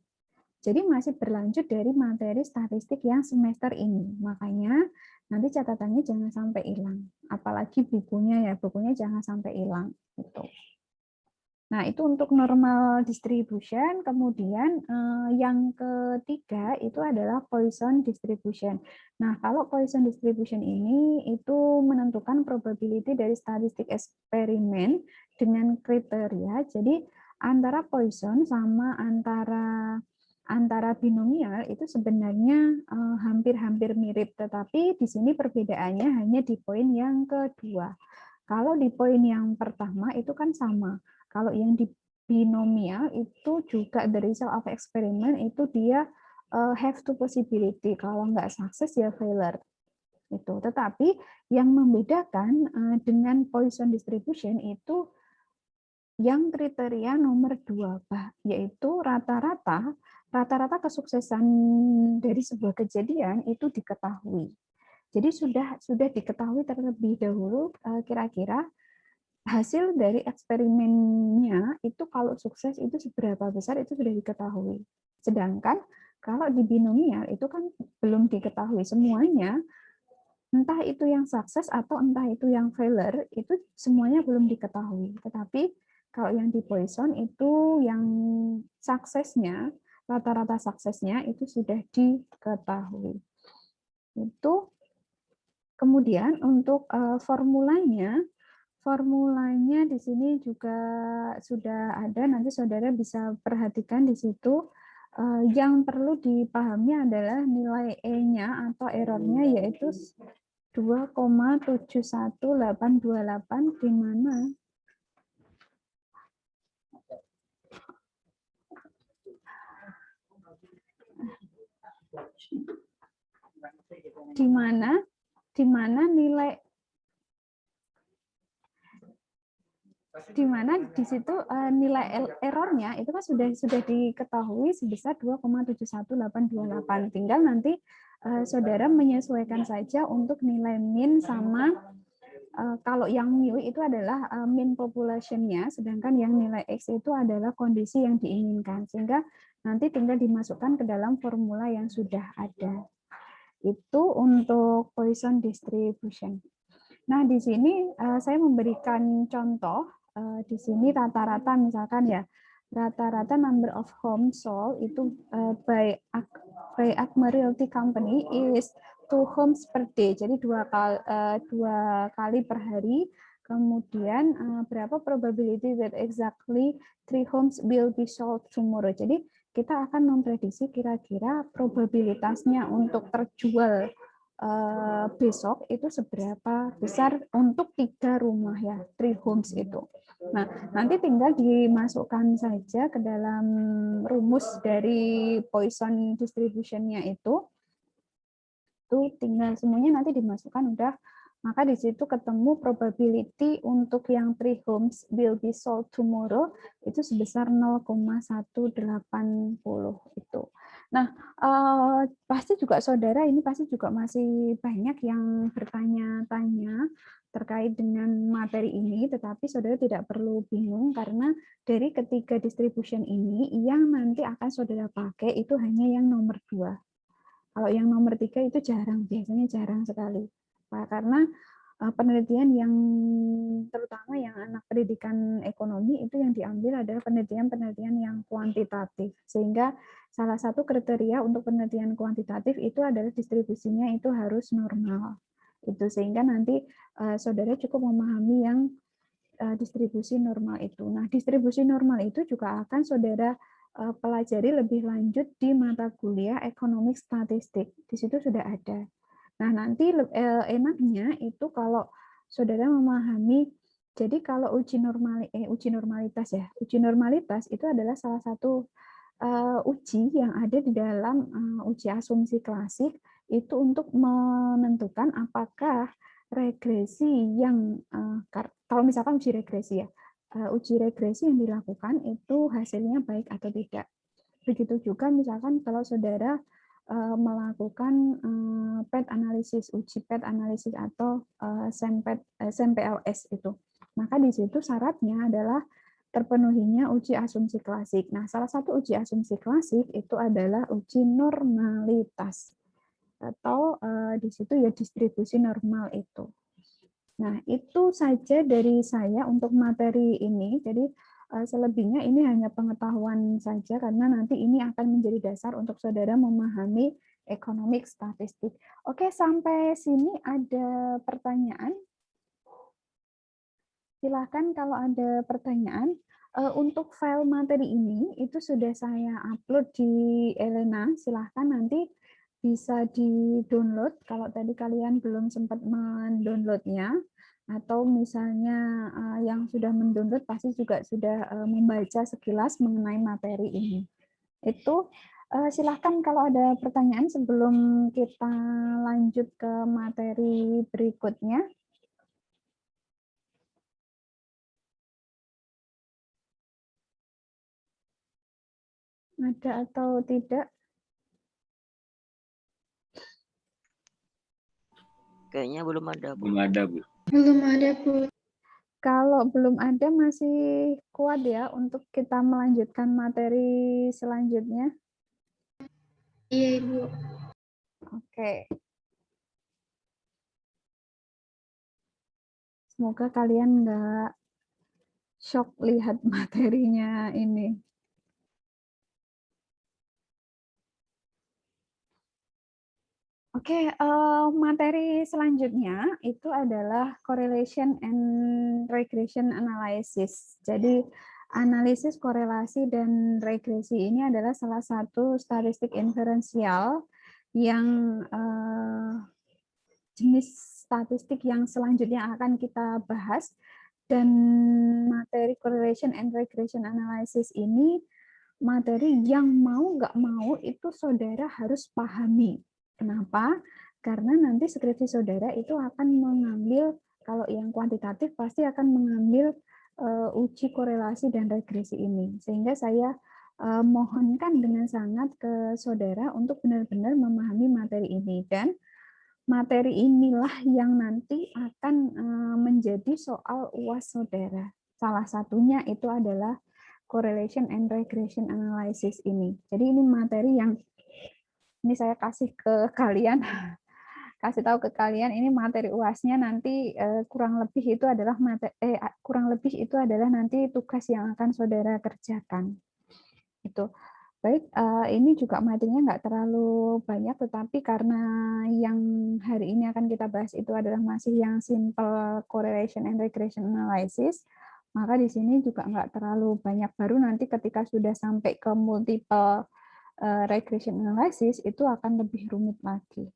Jadi masih berlanjut dari materi statistik yang semester ini. Makanya Nanti catatannya jangan sampai hilang. Apalagi bukunya ya, bukunya jangan sampai hilang. Gitu. Nah, itu untuk normal distribution. Kemudian yang ketiga itu adalah Poisson distribution. Nah, kalau Poisson distribution ini itu menentukan probability dari statistik eksperimen dengan kriteria. Jadi antara Poisson sama antara binomial itu sebenarnya hampir-hampir mirip, tetapi di sini perbedaannya hanya di poin yang kedua. Kalau di poin yang pertama itu kan sama. Kalau yang di binomial itu juga the result of experiment itu dia have two possibility. Kalau nggak sukses ya failure. Itu. Tetapi yang membedakan dengan Poisson distribution itu yang kriteria nomor 2, yaitu rata-rata kesuksesan dari sebuah kejadian itu diketahui. Jadi sudah diketahui terlebih dahulu kira-kira hasil dari eksperimennya itu kalau sukses itu seberapa besar itu sudah diketahui. Sedangkan kalau di binomial itu kan belum diketahui semuanya, entah itu yang sukses atau entah itu yang failure, itu semuanya belum diketahui. Tetapi kalau yang di Poisson itu yang suksesnya, rata-rata suksesnya itu sudah diketahui. Itu kemudian untuk formulanya di sini juga sudah ada, nanti saudara bisa perhatikan di situ. Yang perlu dipahami adalah nilai E-nya atau errornya yaitu 2,71828, di mana nilai di situ nilai errornya itu kan sudah diketahui sebesar 2,71828. Tinggal nanti saudara menyesuaikan saja untuk nilai min sama kalau yang mu itu adalah mean population-nya, sedangkan yang nilai x itu adalah kondisi yang diinginkan. Sehingga nanti tinggal dimasukkan ke dalam formula yang sudah ada. Itu untuk Poisson distribution. Nah, di sini saya memberikan contoh. Di sini rata-rata misalkan ya, rata-rata number of homes sold itu by Acme Realty Company is 2 homes per day. Jadi dua kali per hari. Kemudian berapa probability that exactly 3 homes will be sold tomorrow. Jadi kita akan memprediksi kira-kira probabilitasnya untuk terjual besok itu seberapa besar untuk 3 rumah ya, 3 homes itu. Nah, nanti tinggal dimasukkan saja ke dalam rumus dari Poisson distribution-nya itu tinggal semuanya nanti dimasukkan udah, maka di situ ketemu probability untuk yang 3 homes will be sold tomorrow itu sebesar 0,180 itu. Nah, pasti juga saudara ini pasti juga masih banyak yang bertanya-tanya terkait dengan materi ini, tetapi saudara tidak perlu bingung karena dari ketiga distribution ini yang nanti akan saudara pakai itu hanya yang nomor 2. Kalau yang nomor 3 itu jarang, biasanya jarang sekali. Karena penelitian yang terutama yang anak pendidikan ekonomi itu yang diambil adalah penelitian yang kuantitatif. Sehingga salah satu kriteria untuk penelitian kuantitatif itu adalah distribusinya itu harus normal. Itu sehingga nanti saudara cukup memahami yang distribusi normal itu. Nah, distribusi normal itu juga akan saudara pelajari lebih lanjut di mata kuliah ekonomi statistik. Di situ sudah ada. Nah, nanti enaknya itu kalau saudara memahami, jadi kalau uji normalitas ya, uji normalitas itu adalah salah satu uji yang ada di dalam uji asumsi klasik itu untuk menentukan apakah regresi yang kalau misalkan uji regresi ya, uji regresi yang dilakukan itu hasilnya baik atau tidak. Begitu juga misalkan kalau saudara melakukan PET analisis, uji PET analisis atau SEM-PLS itu. Maka di situ syaratnya adalah terpenuhinya uji asumsi klasik. Nah, salah satu uji asumsi klasik itu adalah uji normalitas. atau di situ ya distribusi normal itu. Nah, itu saja dari saya untuk materi ini. Jadi selebihnya ini hanya pengetahuan saja karena nanti ini akan menjadi dasar untuk saudara memahami economic statistik. Oke, sampai sini ada pertanyaan? Silahkan kalau ada pertanyaan. Untuk file materi ini itu sudah saya upload di Elena. Silahkan nanti bisa di-download kalau tadi kalian belum sempat mendownloadnya, atau misalnya yang sudah mendownload pasti juga sudah membaca sekilas mengenai materi ini. Itu silahkan kalau ada pertanyaan sebelum kita lanjut ke materi berikutnya. Ada atau tidak? Kayaknya belum ada, Bu. Belum ada, Bu. Belum ada, Bu. Kalau belum ada masih kuat ya untuk kita melanjutkan materi selanjutnya. Iya, Ibu. Oke. Semoga kalian nggak shock lihat materinya ini. Oke, materi selanjutnya itu adalah correlation and regression analysis. Jadi analisis korelasi dan regresi ini adalah salah satu statistik inferensial yang jenis statistik yang selanjutnya akan kita bahas. Dan materi correlation and regression analysis ini materi yang mau nggak mau itu saudara harus pahami. Kenapa? Karena nanti skripsi saudara itu akan mengambil, kalau yang kuantitatif pasti akan mengambil uji korelasi dan regresi ini. Sehingga saya mohonkan dengan sangat ke saudara untuk benar-benar memahami materi ini. Dan materi inilah yang nanti akan menjadi soal UAS saudara. Salah satunya itu adalah correlation and regression analysis ini. Jadi ini materi yang ini saya kasih ke kalian, kasih tahu ke kalian ini materi UAS-nya nanti kurang lebih itu adalah nanti tugas yang akan saudara kerjakan. Itu. Baik, ini juga materinya nggak terlalu banyak, tetapi karena yang hari ini akan kita bahas itu adalah masih yang simple correlation and regression analysis, maka di sini juga nggak terlalu banyak. Baru nanti ketika sudah sampai ke multiple regression analysis itu akan lebih rumit lagi.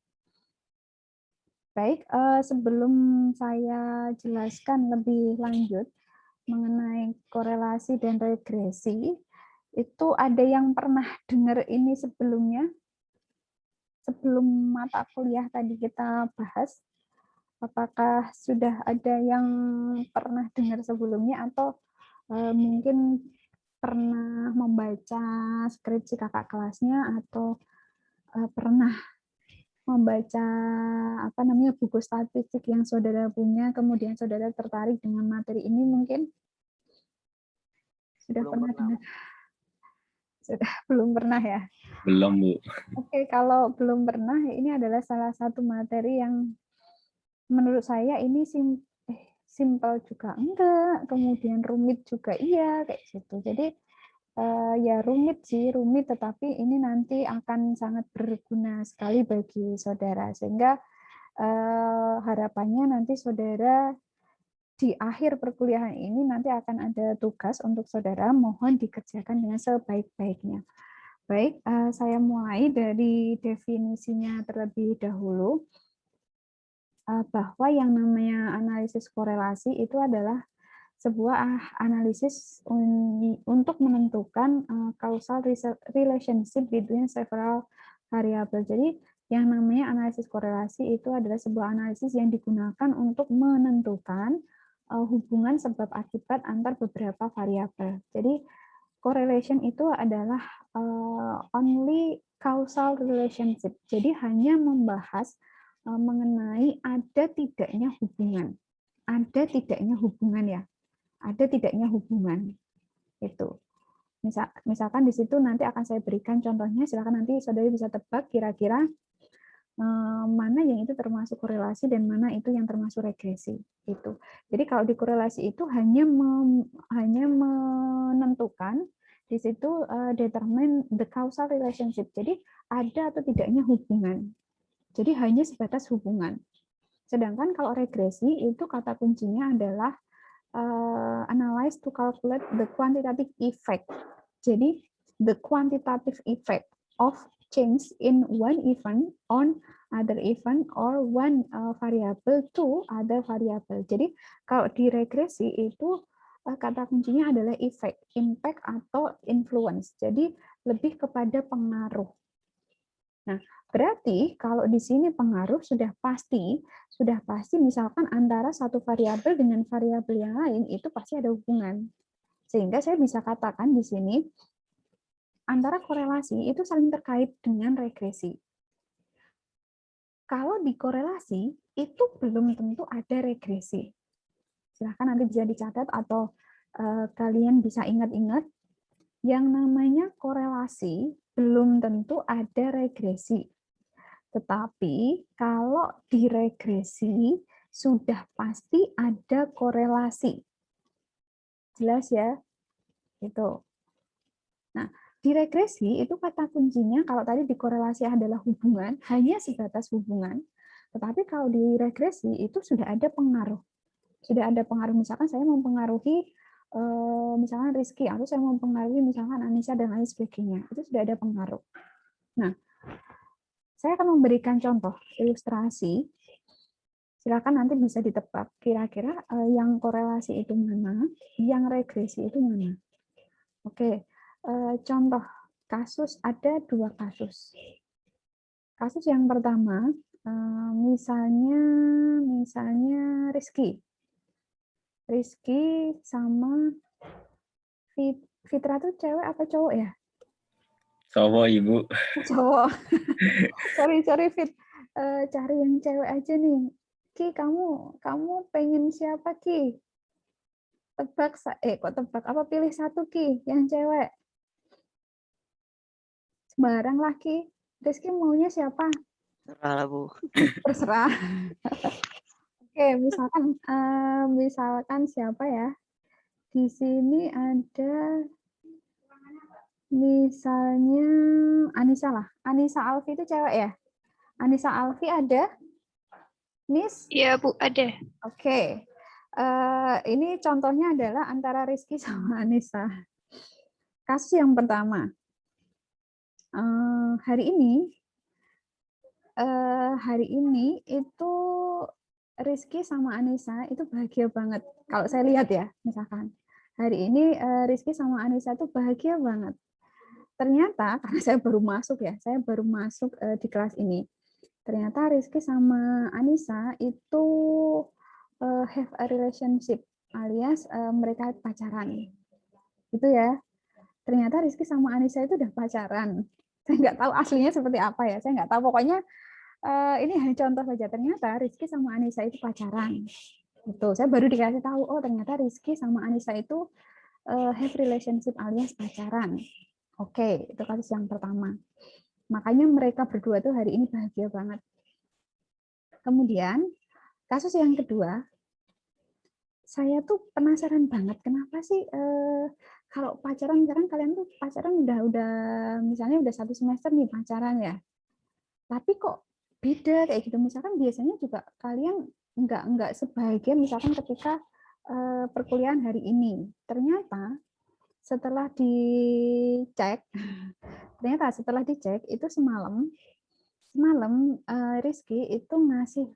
Baik, sebelum saya jelaskan lebih lanjut mengenai korelasi dan regresi, itu ada yang pernah dengar ini sebelumnya? Sebelum mata kuliah tadi kita bahas, apakah sudah ada yang pernah dengar sebelumnya atau mungkin pernah membaca skripsi kakak kelasnya atau pernah membaca buku statistik yang saudara punya, kemudian saudara tertarik dengan materi ini mungkin sudah pernah dengar? Sudah belum pernah ya? Belum, Bu. Oke, kalau belum pernah, ini adalah salah satu materi yang menurut saya ini simpel juga enggak, kemudian rumit juga iya, kayak gitu. Jadi ya rumit sih, rumit, tetapi ini nanti akan sangat berguna sekali bagi saudara. Sehingga harapannya nanti saudara di akhir perkuliahan ini nanti akan ada tugas untuk saudara, mohon dikerjakan dengan sebaik-baiknya. Baik, saya mulai dari definisinya terlebih dahulu, bahwa yang namanya analisis korelasi itu adalah sebuah analisis untuk menentukan causal relationship between several variable. Jadi yang namanya analisis korelasi itu adalah sebuah analisis yang digunakan untuk menentukan hubungan sebab akibat antar beberapa variabel. Jadi correlation itu adalah only causal relationship. Jadi hanya membahas mengenai ada tidaknya hubungan. Ada tidaknya hubungan ya. Ada tidaknya hubungan. Itu. Misalkan di situ nanti akan saya berikan contohnya, silakan nanti saudara bisa tebak kira-kira mana yang itu termasuk korelasi dan mana itu yang termasuk regresi. Itu. Jadi kalau di korelasi itu hanya menentukan di situ determine the causal relationship. Jadi ada atau tidaknya hubungan. Jadi hanya sebatas hubungan. Sedangkan kalau regresi itu kata kuncinya adalah analyze to calculate the quantitative effect. Jadi the quantitative effect of change in one event on other event or one variable to other variable. Jadi kalau di regresi itu kata kuncinya adalah effect, impact atau influence. Jadi lebih kepada pengaruh. Nah, berarti kalau di sini pengaruh sudah pasti misalkan antara satu variabel dengan variabel yang lain itu pasti ada hubungan. Sehingga saya bisa katakan di sini antara korelasi itu saling terkait dengan regresi. Kalau di korelasi itu belum tentu ada regresi. Silahkan nanti bisa dicatat atau kalian bisa ingat-ingat yang namanya korelasi belum tentu ada regresi. Tetapi kalau di regresi sudah pasti ada korelasi. Jelas ya? Itu. Nah, di regresi itu kata kuncinya kalau tadi di korelasi adalah hubungan, hanya sebatas hubungan. Tetapi kalau di regresi itu sudah ada pengaruh. Sudah ada pengaruh, misalkan saya mempengaruhi misalkan Rizky, atau saya mempengaruhi misalkan Anissa dan lain sebagainya. Itu sudah ada pengaruh. Nah, saya akan memberikan contoh ilustrasi. Silakan nanti bisa ditebak kira-kira yang korelasi itu mana, yang regresi itu mana. Oke, contoh kasus, ada 2 kasus. Kasus yang pertama, misalnya Rizky sama Fitra tuh cewek apa cowok ya? Cowok, Ibu. Cowok. sorry Fit. Cari yang cewek aja nih. Ki, kamu pengen siapa Ki? Tebak, kok tebak, apa pilih satu Ki yang cewek? Sembarang lah Ki. Rizky maunya siapa? Terserah lah, Bu. Terserah. Oke, misalkan siapa ya? Di sini ada misalnya Anissa lah. Anissa Alfi itu cewek ya? Anissa Alfi ada? Miss? Iya, Bu, ada. Oke. Ini contohnya adalah antara Rizky sama Anissa. Kasus yang pertama. Hari ini itu Rizky sama Anissa itu bahagia banget. Kalau saya lihat ya, misalkan. Hari ini Rizky sama Anissa itu bahagia banget. Ternyata, karena saya baru masuk di kelas ini. Ternyata Rizky sama Anissa itu have a relationship, alias mereka pacaran. Itu ya. Ternyata Rizky sama Anissa itu udah pacaran. Saya nggak tahu aslinya seperti apa ya. Saya nggak tahu. Pokoknya ini hanya contoh saja. Ternyata Rizky sama Anissa itu pacaran. Itu saya baru dikasih tahu. Oh ternyata Rizky sama Anissa itu have relationship alias pacaran. Oke, itu kasus yang pertama. Makanya mereka berdua tuh hari ini bahagia banget. Kemudian kasus yang kedua, saya tuh penasaran banget kenapa sih kalau pacaran sekarang kalian tuh pacaran udah misalnya udah 1 semester nih pacaran ya, tapi kok beda kayak gitu. Misalkan biasanya juga kalian nggak sebahagia misalkan ketika perkuliahan hari ini. Ternyata setelah dicek itu semalam Rizky itu ngasih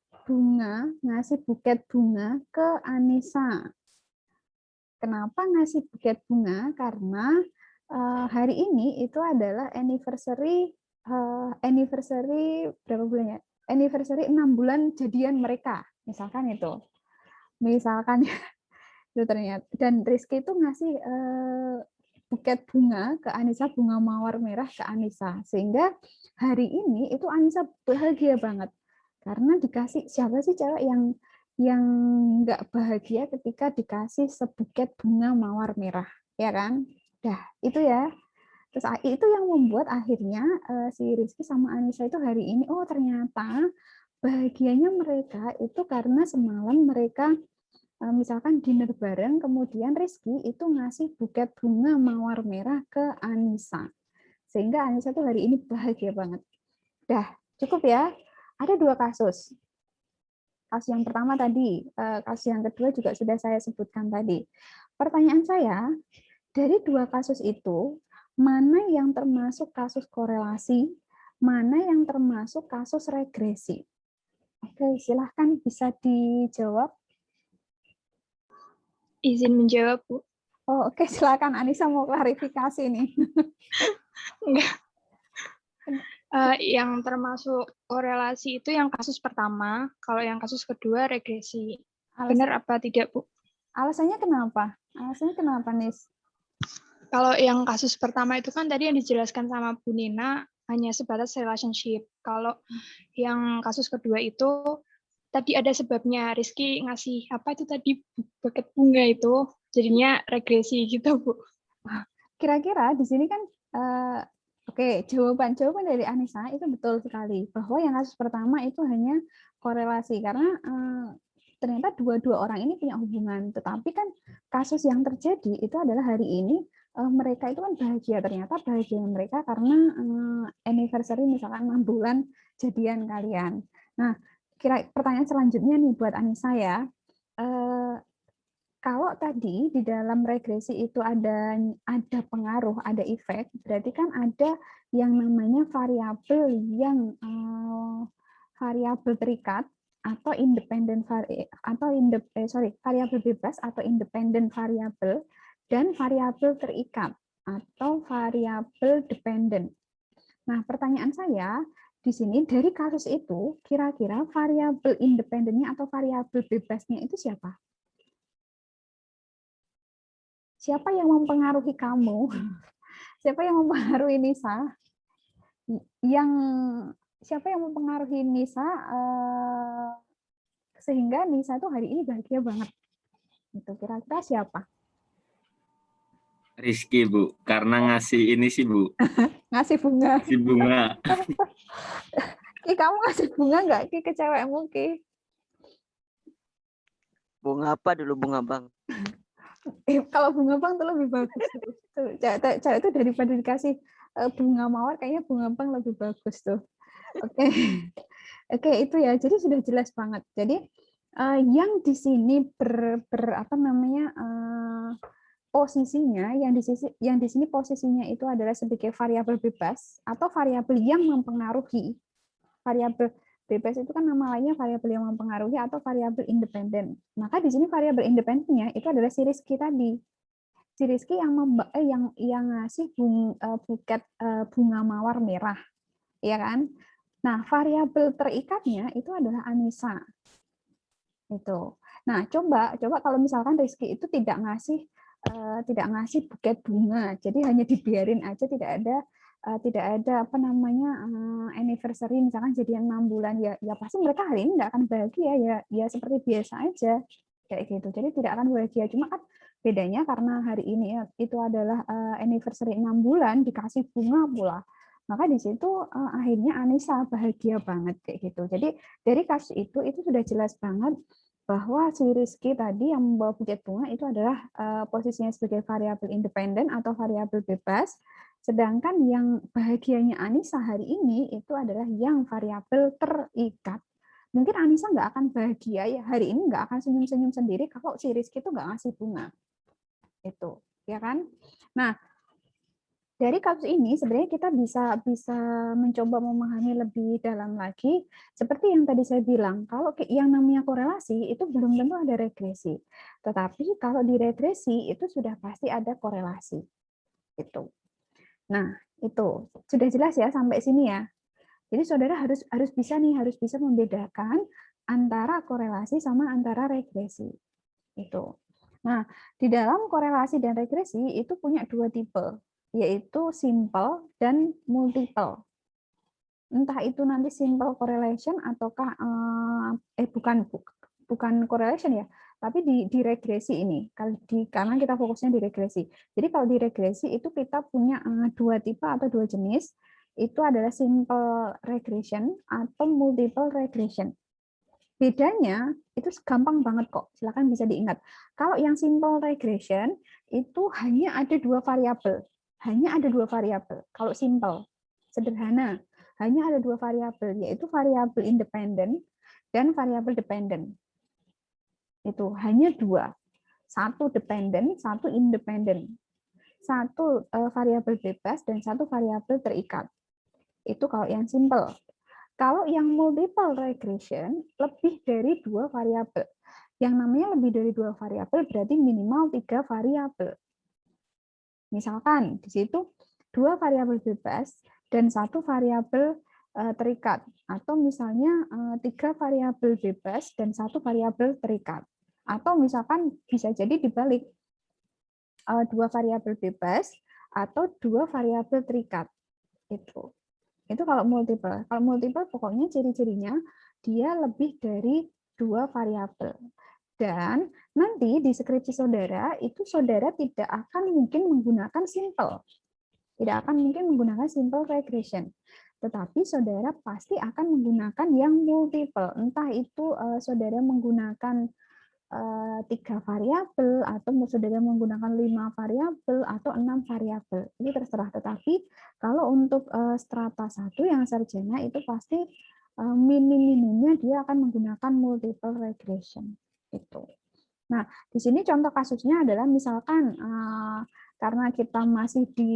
buket bunga ke Anissa. Kenapa ngasih buket bunga? Karena hari ini itu adalah anniversary berapa bulan ya? Anniversary 6 bulan jadian mereka. Misalkan itu ternyata, dan Rizky itu ngasih buket bunga ke Anissa, bunga mawar merah ke Anissa, sehingga hari ini itu Anissa bahagia banget karena dikasih. Siapa sih cewek yang nggak bahagia ketika dikasih sebuket bunga mawar merah, ya kan? Dah itu ya. Terus itu yang membuat akhirnya si Rizky sama Anissa itu hari ini, oh ternyata bahagianya mereka itu karena semalam mereka misalkan dinner bareng, kemudian Rizky itu ngasih buket bunga mawar merah ke Anissa. Sehingga Anissa tuh hari ini bahagia banget. Dah, cukup ya. Ada 2 kasus. Kasus yang pertama tadi, kasus yang kedua juga sudah saya sebutkan tadi. Pertanyaan saya, dari 2 kasus itu, mana yang termasuk kasus korelasi, mana yang termasuk kasus regresi? Oke, silahkan bisa dijawab. Izin menjawab, Bu. Oh, oke, silakan Anissa mau klarifikasi nih. Enggak. Yang termasuk korelasi itu yang kasus pertama, kalau yang kasus kedua regresi. Benar apa tidak, Bu? Alasannya kenapa? Alasannya kenapa, Nis? Kalau yang kasus pertama itu kan tadi yang dijelaskan sama Bu Nina hanya sebatas relationship. Kalau yang kasus kedua itu tadi ada sebabnya, Rizky ngasih apa itu tadi buket bunga itu jadinya regresi gitu, Bu. Kira-kira di sini kan oke, jawaban dari Anissa itu betul sekali bahwa yang kasus pertama itu hanya korelasi karena ternyata dua orang ini punya hubungan, tetapi kan kasus yang terjadi itu adalah hari ini mereka itu kan bahagia, ternyata bahagia mereka karena anniversary misalkan 6 bulan jadian kalian. Nah, pertanyaan selanjutnya nih buat Anissa ya. Kalau tadi di dalam regresi itu ada pengaruh, ada efek, berarti kan ada yang namanya variabel yang variabel terikat atau variabel bebas atau independen variabel dan variabel terikat atau variabel dependen. Nah, pertanyaan saya di sini dari kasus itu kira-kira variabel independennya atau variabel bebasnya itu siapa? Siapa yang mempengaruhi kamu? Siapa yang mempengaruhi Nisa? Siapa yang mempengaruhi Nisa sehingga Nisa tuh hari ini bahagia banget? Itu kira-kira siapa? Rizky, Bu. Karena ngasih ini sih, Bu. Ngasih bunga. Ngasih bunga. Ki, kamu ngasih bunga nggak Ki ke cewekmu, Ki? Bunga apa dulu, bunga Bang? Kalau bunga bang tuh lebih bagus. Cewek itu daripada dikasih bunga mawar, kayaknya bunga bang lebih bagus tuh. Oke, oke itu ya. Jadi sudah jelas banget. Jadi yang di sini posisinya, yang di sini posisinya itu adalah sebagai variabel bebas atau variabel yang mempengaruhi. Variabel bebas itu kan nama lainnya variabel yang mempengaruhi atau variabel independen. Maka di sini variabel independennya itu adalah si Rizky tadi. Si Rizky yang ngasih buket bunga mawar merah, ya kan? Nah, variabel terikatnya itu adalah Anissa. Itu. Nah, coba kalau misalkan Rizky itu tidak ngasih buket bunga, jadi hanya dibiarin aja, tidak ada apa namanya anniversary misalkan jadi 6 bulan ya pasti mereka hari ini nggak akan bahagia ya seperti biasa aja kayak gitu, jadi tidak akan bahagia. Cuma kan bedanya karena hari ini itu adalah anniversary 6 bulan dikasih bunga pula, maka di situ akhirnya Anissa bahagia banget kayak gitu. Jadi dari kasus itu sudah jelas banget bahwa si Rizky tadi yang membawa buket bunga itu adalah posisinya sebagai variabel independen atau variabel bebas. Sedangkan yang bahagianya Anissa hari ini itu adalah yang variabel terikat. Mungkin Anissa nggak akan bahagia ya hari ini, nggak akan senyum-senyum sendiri kalau si Rizky itu nggak ngasih bunga. Itu, ya kan? Nah, dari kasus ini sebenarnya kita bisa mencoba memahami lebih dalam lagi. Seperti yang tadi saya bilang, kalau yang namanya korelasi itu belum tentu ada regresi. Tetapi kalau di regresi itu sudah pasti ada korelasi. Itu. Nah, itu sudah jelas ya sampai sini ya. Jadi saudara harus bisa membedakan antara korelasi sama antara regresi. Itu. Nah, di dalam korelasi dan regresi itu punya 2 tipe, yaitu simple dan multiple. Entah itu nanti simple correlation ataukah bukan correlation ya, Tapi di regresi ini, karena kita fokusnya di regresi. Jadi kalau di regresi itu kita punya 2 tipe atau 2 jenis, itu adalah simple regression atau multiple regression. Bedanya itu gampang banget kok, silakan bisa diingat. Kalau yang simple regression itu hanya ada 2 variabel. Hanya ada 2 variabel. Kalau simple, sederhana, hanya ada 2 variabel, yaitu variabel independen dan variabel dependent. Itu hanya 2. Satu dependent, satu independen. Satu variabel bebas dan satu variabel terikat. Itu kalau yang simple. Kalau yang multiple regression, lebih dari 2 variabel. Yang namanya lebih dari 2 variabel berarti minimal 3 variabel. Misalkan di situ 2 variabel bebas dan 1 variabel terikat. Atau misalnya 3 variabel bebas dan 1 variabel terikat. Atau misalkan bisa jadi dibalik. 2 variabel bebas atau 2 variabel terikat. Itu kalau multiple. Kalau multiple pokoknya ciri-cirinya dia lebih dari 2 variabel. Dan nanti di skripsi saudara itu saudara tidak akan mungkin menggunakan simple. Tidak akan mungkin menggunakan simple regression. Tetapi saudara pasti akan menggunakan yang multiple. Entah itu saudara menggunakan 3 variabel, atau saudara menggunakan 5 variabel, atau 6 variabel. Ini terserah. Tetapi kalau untuk strata 1 yang sarjana itu pasti minim-minimnya dia akan menggunakan multiple regression. Itu. Nah, di sini contoh kasusnya adalah misalkan karena kita masih di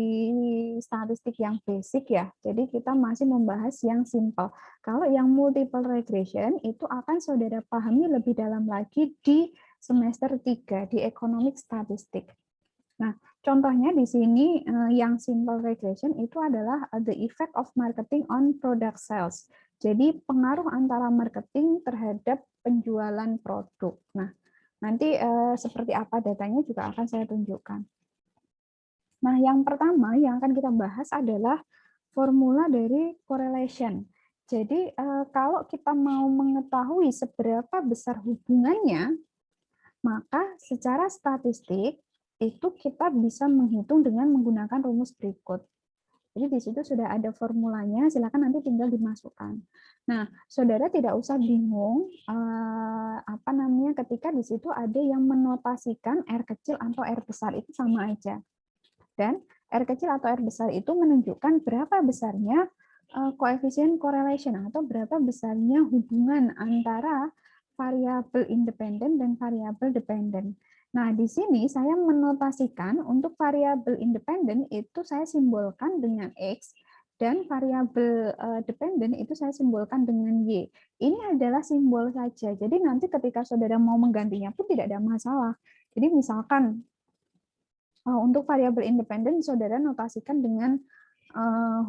statistik yang basic ya, jadi kita masih membahas yang simple. Kalau yang multiple regression itu akan saudara pahami lebih dalam lagi di semester 3 di economic statistik. Nah, contohnya di sini yang simple regression itu adalah the effect of marketing on product sales. Jadi pengaruh antara marketing terhadap penjualan produk. Nah, nanti seperti apa datanya juga akan saya tunjukkan. Nah, yang pertama yang akan kita bahas adalah formula dari correlation. Jadi, kalau kita mau mengetahui seberapa besar hubungannya, maka secara statistik itu kita bisa menghitung dengan menggunakan rumus berikut. Jadi di situ sudah ada formulanya, silakan nanti tinggal dimasukkan. Nah, saudara tidak usah bingung ketika di situ ada yang menotasikan R kecil atau R besar, itu sama aja. Dan R kecil atau R besar itu menunjukkan berapa besarnya koefisien correlation atau berapa besarnya hubungan antara variabel independen dan variabel dependen. Nah, di sini saya menotasikan untuk variabel independen itu saya simbolkan dengan X, dan variabel dependen itu saya simbolkan dengan Y. Ini adalah simbol saja. Jadi nanti ketika saudara mau menggantinya pun tidak ada masalah. Jadi misalkan untuk variabel independen saudara notasikan dengan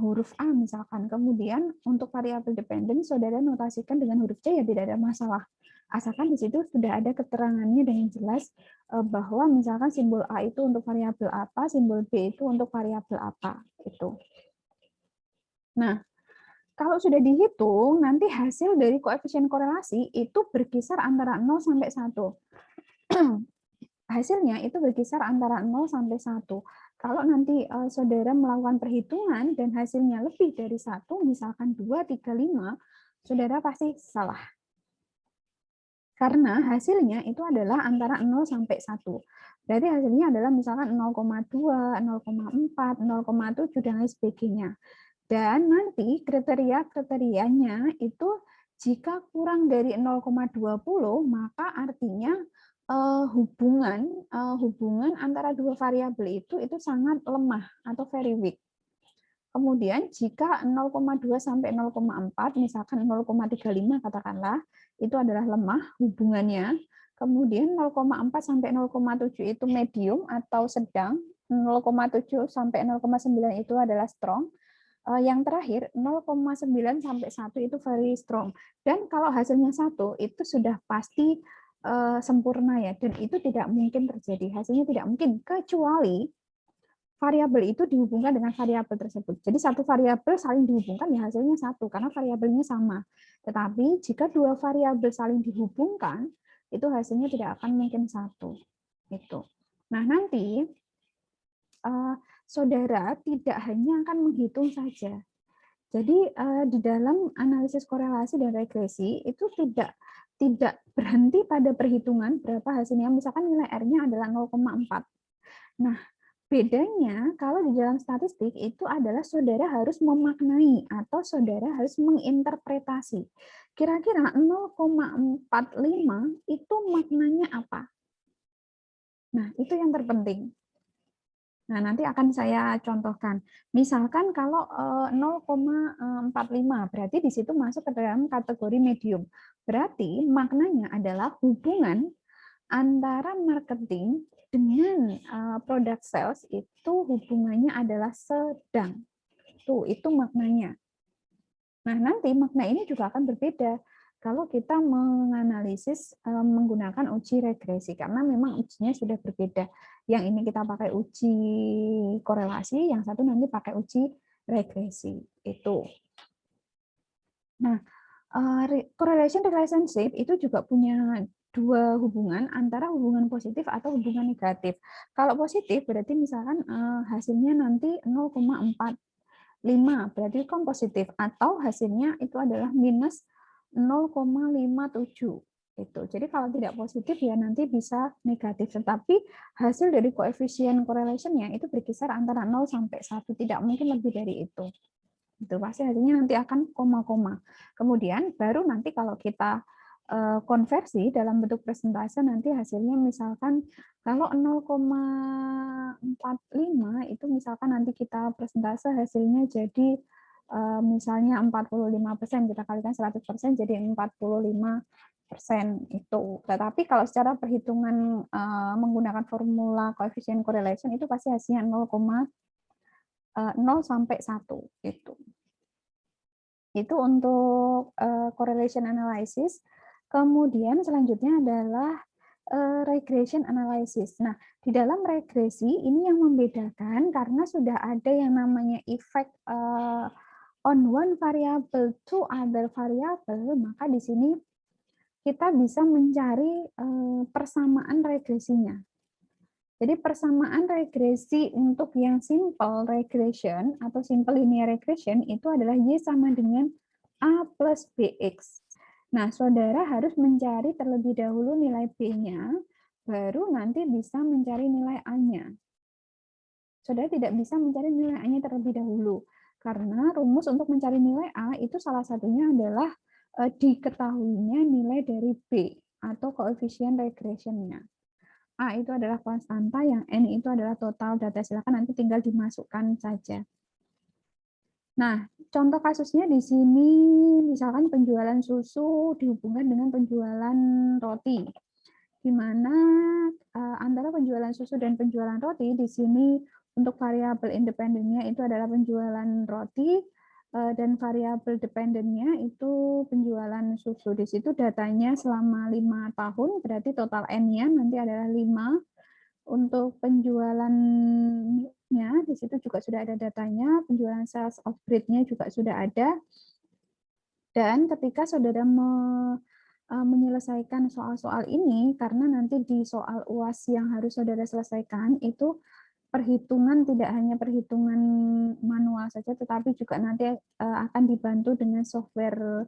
huruf A misalkan. Kemudian untuk variabel dependen saudara notasikan dengan huruf C, ya tidak ada masalah. Asalkan di situ sudah ada keterangannya dengan jelas bahwa misalkan simbol A itu untuk variabel apa, simbol B itu untuk variabel apa, gitu. Nah, kalau sudah dihitung, nanti hasil dari koefisien korelasi itu berkisar antara 0 sampai 1. Hasilnya itu berkisar antara 0 sampai 1. Kalau nanti saudara melakukan perhitungan dan hasilnya lebih dari 1, misalkan 2, 3, 5, saudara pasti salah. Karena hasilnya itu adalah antara 0 sampai 1. Berarti hasilnya adalah misalkan 0,2, 0,4, 0,7, dan lain sebagainya. Dan nanti kriteria-kriterianya itu jika kurang dari 0,20, maka artinya hubungan antara dua variabel itu sangat lemah atau very weak. Kemudian jika 0,2 sampai 0,4, misalkan 0,35 katakanlah, itu adalah lemah hubungannya. Kemudian 0,4 sampai 0,7 itu medium atau sedang, 0,7 sampai 0,9 itu adalah strong. Yang terakhir 0,9 sampai 1 itu very strong. Dan kalau hasilnya 1 itu sudah pasti sempurna ya, dan itu tidak mungkin terjadi. Hasilnya tidak mungkin kecuali variabel itu dihubungkan dengan variabel tersebut. Jadi satu variabel saling dihubungkan ya hasilnya 1 karena variabelnya sama. Tetapi jika dua variabel saling dihubungkan itu hasilnya tidak akan mungkin 1. Itu. Nah, nanti saudara tidak hanya akan menghitung saja. Jadi di dalam analisis korelasi dan regresi itu tidak berhenti pada perhitungan berapa hasilnya. Misalkan nilai R-nya adalah 0,4. Nah, bedanya kalau di dalam statistik itu adalah saudara harus memaknai atau saudara harus menginterpretasi. Kira-kira 0,45 itu maknanya apa? Nah, itu yang terpenting. Nah, nanti akan saya contohkan. Misalkan kalau 0,45, berarti di situ masuk ke dalam kategori medium. Berarti maknanya adalah hubungan antara marketing dengan product sales itu hubungannya adalah sedang. Itu maknanya. Nah, nanti makna ini juga akan berbeda kalau kita menganalisis menggunakan uji regresi, karena memang ujinya sudah berbeda. Yang ini kita pakai uji korelasi, yang satu nanti pakai uji regresi. Itu. Nah, correlation relationship itu juga punya dua hubungan, antara hubungan positif atau hubungan negatif. Kalau positif berarti misalkan hasilnya nanti 0,45, berarti kan positif, atau hasilnya itu adalah minus 0,57. Itu. Jadi kalau tidak positif ya nanti bisa negatif, tetapi hasil dari koefisien correlation-nya itu berkisar antara 0 sampai 1, tidak mungkin lebih dari itu. Itu pasti hasilnya nanti akan koma-koma. Kemudian baru nanti kalau kita konversi dalam bentuk persentase, nanti hasilnya misalkan kalau 0,45 itu misalkan nanti kita persentase hasilnya jadi misalnya 45%, kita kalikan 100% jadi 45% itu. Tetapi kalau secara perhitungan menggunakan formula koefisien correlation itu pasti hasilnya 0 sampai 1 itu. Itu untuk correlation analysis. Kemudian selanjutnya adalah regression analysis. Nah, di dalam regresi ini yang membedakan karena sudah ada yang namanya effect on one variable to other variable, maka di sini kita bisa mencari persamaan regresinya. Jadi persamaan regresi untuk yang simple regression atau simple linear regression itu adalah Y sama dengan A plus BX. Nah, saudara harus mencari terlebih dahulu nilai B-nya, baru nanti bisa mencari nilai A-nya. Saudara tidak bisa mencari nilai A-nya terlebih dahulu, karena rumus untuk mencari nilai A itu salah satunya adalah diketahuinya nilai dari B atau koefisien regression-nya. A itu adalah konstanta, yang N itu adalah total data. Silakan nanti tinggal dimasukkan saja. Nah, contoh kasusnya di sini, misalkan penjualan susu dihubungkan dengan penjualan roti, di mana antara penjualan susu dan penjualan roti di sini untuk variabel independennya itu adalah penjualan roti, dan variabel dependennya itu penjualan susu. Di situ datanya selama 5 tahun, berarti total N-nya nanti adalah 5. Untuk penjualan milknya, di situ juga sudah ada datanya, penjualan sales of bread-nya juga sudah ada. Dan ketika saudara menyelesaikan soal-soal ini, karena nanti di soal UAS yang harus saudara selesaikan, itu perhitungan tidak hanya perhitungan manual saja, tetapi juga nanti akan dibantu dengan software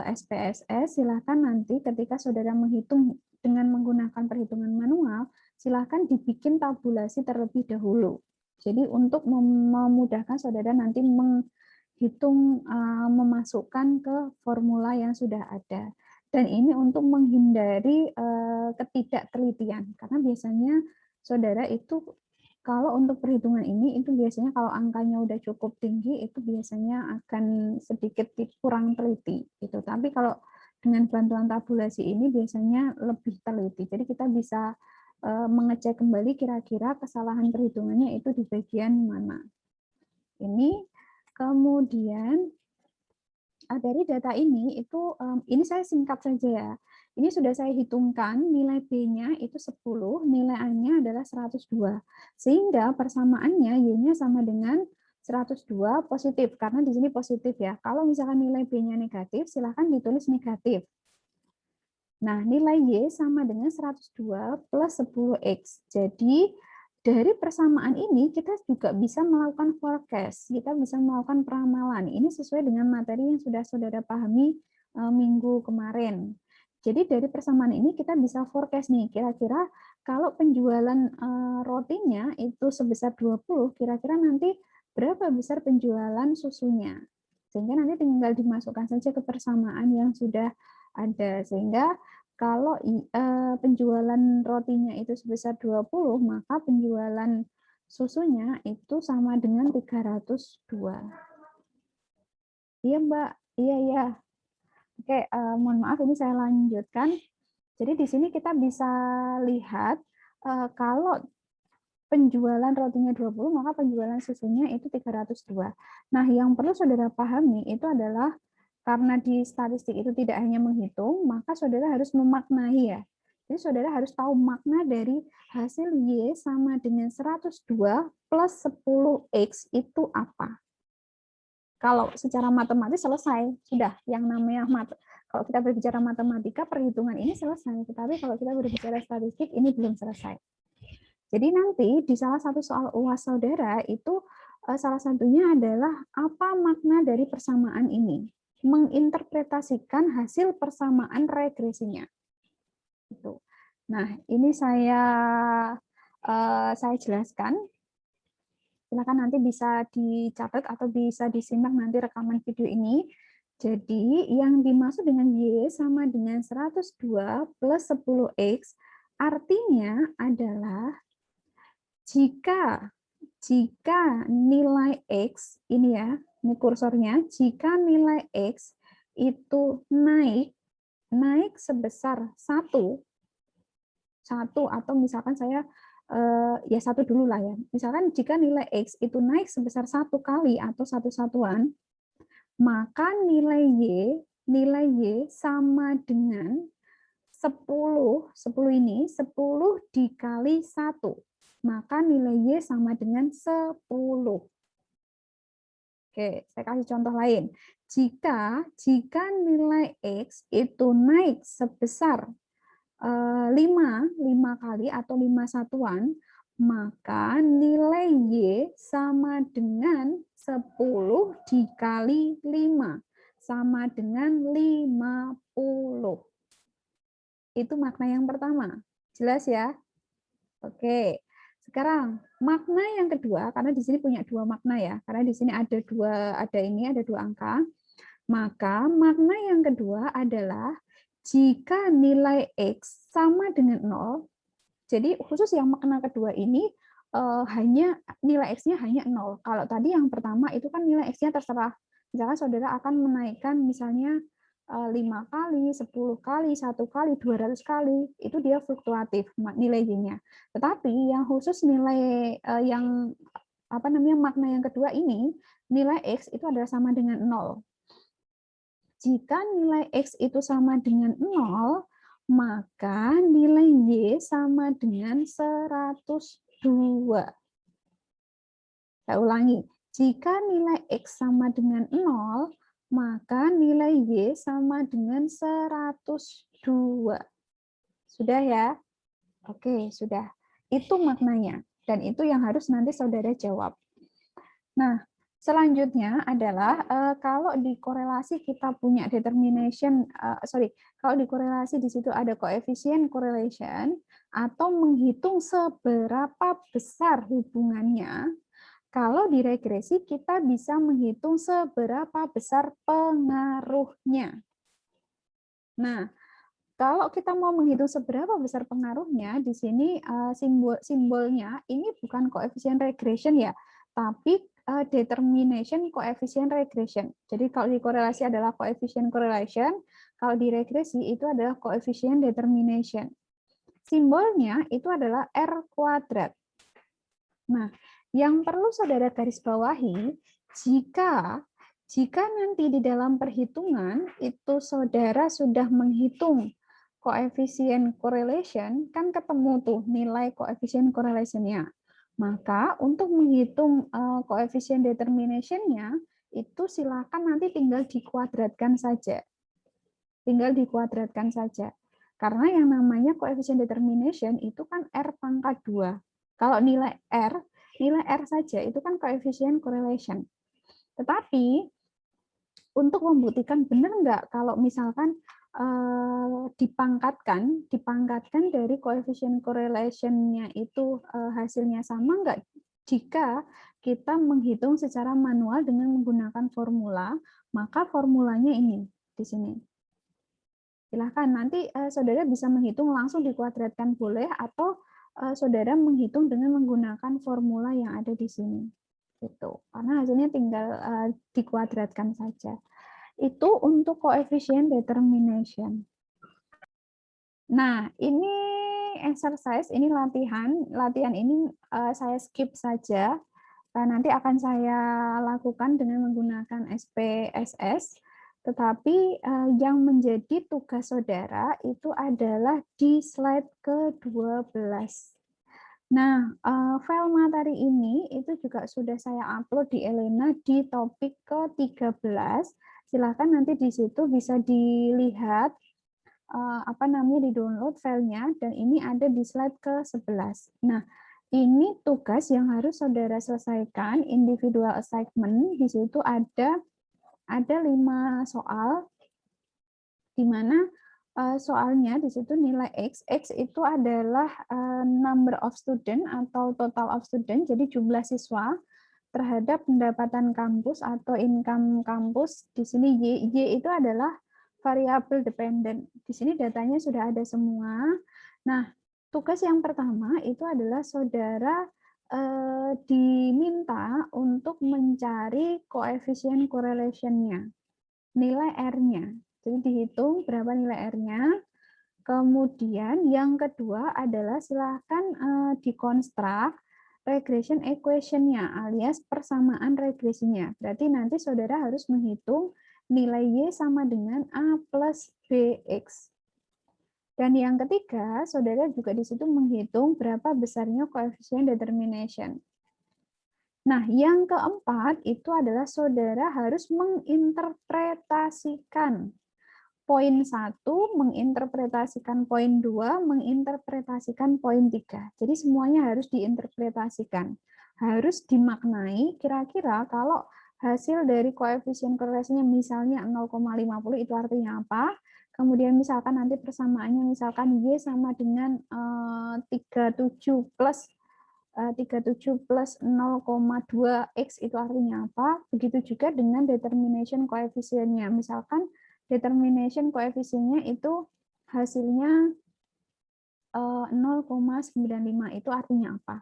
SPSS. Silakan nanti ketika saudara menghitung dengan menggunakan perhitungan manual, silakan dibikin tabulasi terlebih dahulu. Jadi untuk memudahkan saudara nanti menghitung, memasukkan ke formula yang sudah ada. Dan ini untuk menghindari ketidaktelitian, karena biasanya saudara itu kalau untuk perhitungan ini itu biasanya kalau angkanya udah cukup tinggi itu biasanya akan sedikit kurang teliti gitu. Tapi kalau dengan bantuan tabulasi ini biasanya lebih teliti. Jadi kita bisa mengecek kembali kira-kira kesalahan perhitungannya itu di bagian mana. Ini kemudian dari data ini itu ini saya singkat saja ya. Ini sudah saya hitungkan, nilai B-nya itu 10, nilai A-nya adalah 102. Sehingga persamaannya Y-nya sama dengan 102 positif, karena di sini positif ya. Kalau misalkan nilai B-nya negatif, silahkan ditulis negatif. Nah, nilai Y sama dengan 102 plus 10X. Jadi, dari persamaan ini kita juga bisa melakukan forecast, kita bisa melakukan peramalan. Ini sesuai dengan materi yang sudah saudara pahami minggu kemarin. Jadi dari persamaan ini kita bisa forecast nih, kira-kira kalau penjualan rotinya itu sebesar 20, kira-kira nanti berapa besar penjualan susunya. Sehingga nanti tinggal dimasukkan saja ke persamaan yang sudah ada. Sehingga kalau penjualan rotinya itu sebesar 20, maka penjualan susunya itu sama dengan 302. Iya, Mbak. Iya, iya. Oke, mohon maaf ini saya lanjutkan. Jadi di sini kita bisa lihat kalau penjualan rotinya 20, maka penjualan susunya itu 302. Nah, yang perlu saudara pahami itu adalah karena di statistik itu tidak hanya menghitung, maka saudara harus memaknai ya. Jadi saudara harus tahu makna dari hasil Y sama dengan 102 plus 10X itu apa. Kalau secara matematis selesai, sudah yang namanya kalau kita berbicara matematika, perhitungan ini selesai. Tetapi kalau kita berbicara statistik, ini belum selesai. Jadi nanti di salah satu soal UAS saudara itu salah satunya adalah apa makna dari persamaan ini. Menginterpretasikan hasil persamaan regresinya. Gitu. Nah, ini saya jelaskan. Silakan nanti bisa dicatat atau bisa disimak nanti rekaman video ini. Jadi, yang dimaksud dengan Y sama dengan 102 plus 10X artinya adalah jika nilai X, ini ya, ini kursornya, jika nilai X itu naik sebesar 1 atau misalkan saya ya 1 dulu lah ya. Misalkan jika nilai X itu naik sebesar 1 kali atau 1 satuan, maka nilai Y sama dengan 10 ini 10 dikali 1. Maka nilai Y sama dengan 10. Oke, saya kasih contoh lain. Jika nilai X itu naik sebesar 5 kali atau 5 satuan, maka nilai Y sama dengan 10 dikali 5, sama dengan 50. Itu makna yang pertama. Jelas ya? Oke. Sekarang makna yang kedua, karena di sini punya 2 makna ya, karena di sini ada 2 angka. Maka makna yang kedua adalah jika nilai X sama dengan 0, jadi khusus yang makna kedua ini hanya nilai X-nya hanya 0. Kalau tadi yang pertama itu kan nilai X-nya terserah. Misalkan saudara akan menaikkan misalnya 5 kali, 10 kali, 1 kali, 200 kali, itu dia fluktuatif nilai Y-nya. Tetapi yang khusus nilai yang makna yang kedua ini, nilai X itu adalah sama dengan 0. Jika nilai X itu sama dengan 0, maka nilai Y sama dengan 102. Saya ulangi, jika nilai X sama dengan 0, maka nilai Y sama dengan 102. Sudah ya? Oke, sudah. Itu maknanya. Dan itu yang harus nanti saudara jawab. Nah, selanjutnya adalah kalau di korelasi kita punya determination, kalau di korelasi di situ ada koefisien correlation atau menghitung seberapa besar hubungannya. Kalau di regresi kita bisa menghitung seberapa besar pengaruhnya. Nah, kalau kita mau menghitung seberapa besar pengaruhnya, di sini simbolnya ini bukan koefisien regression ya, tapi determination koefisien regression. Jadi kalau di korelasi adalah koefisien correlation, kalau di regresi itu adalah koefisien determination. Simbolnya itu adalah R kuadrat. Nah, yang perlu saudara garis bawahi, jika nanti di dalam perhitungan itu saudara sudah menghitung koefisien correlation, kan ketemu tuh nilai koefisien correlation-nya. Maka untuk menghitung koefisien determination-nya, itu silakan nanti tinggal dikuadratkan saja. Tinggal dikuadratkan saja. Karena yang namanya coefficient determination itu kan R pangkat 2. Kalau nilai R saja itu kan coefficient correlation. Tetapi untuk membuktikan benar nggak kalau misalkan dipangkatkan dari coefficient correlation-nya itu hasilnya sama nggak jika kita menghitung secara manual dengan menggunakan formula, maka formulanya ini di sini. Silahkan nanti saudara bisa menghitung langsung dikuadratkan boleh, atau saudara menghitung dengan menggunakan formula yang ada di sini. Gitu. Karena hasilnya tinggal dikuadratkan saja. Itu untuk coefficient determination. Nah, ini exercise, ini latihan. Latihan ini saya skip saja. Nanti akan saya lakukan dengan menggunakan SPSS. Tetapi yang menjadi tugas saudara itu adalah di slide ke-12. Nah, file materi ini itu juga sudah saya upload di Elena di topik ke-13. Silakan nanti di situ bisa dilihat di-download filenya, dan ini ada di slide ke-11. Nah, ini tugas yang harus saudara selesaikan, individual assignment. Di situ ada 5 soal, di mana soalnya di situ nilai X itu adalah number of student atau total of student, jadi jumlah siswa terhadap pendapatan kampus atau income kampus. Di sini Y itu adalah variabel dependent. Di sini datanya sudah ada semua. Nah, tugas yang pertama itu adalah saudara diminta untuk mencari koefisien correlation-nya, nilai R-nya. Jadi dihitung berapa nilai R-nya. Kemudian yang kedua adalah silakan dikonstruk regression equation-nya alias persamaan regresinya. Berarti nanti saudara harus menghitung nilai Y sama dengan A plus BX. Dan yang ketiga, saudara juga di situ menghitung berapa besarnya coefficient determination. Nah, yang keempat itu adalah saudara harus menginterpretasikan poin 1, menginterpretasikan poin 2, menginterpretasikan poin 3. Jadi semuanya harus diinterpretasikan. Harus dimaknai kira-kira kalau hasil dari koefisien korelasinya misalnya 0,50 itu artinya apa? Kemudian misalkan nanti persamaannya misalkan Y sama dengan 37 plus 0,2X itu artinya apa? Begitu juga dengan determination koefisiennya. Misalkan determination koefisiennya itu hasilnya 0,95 itu artinya apa?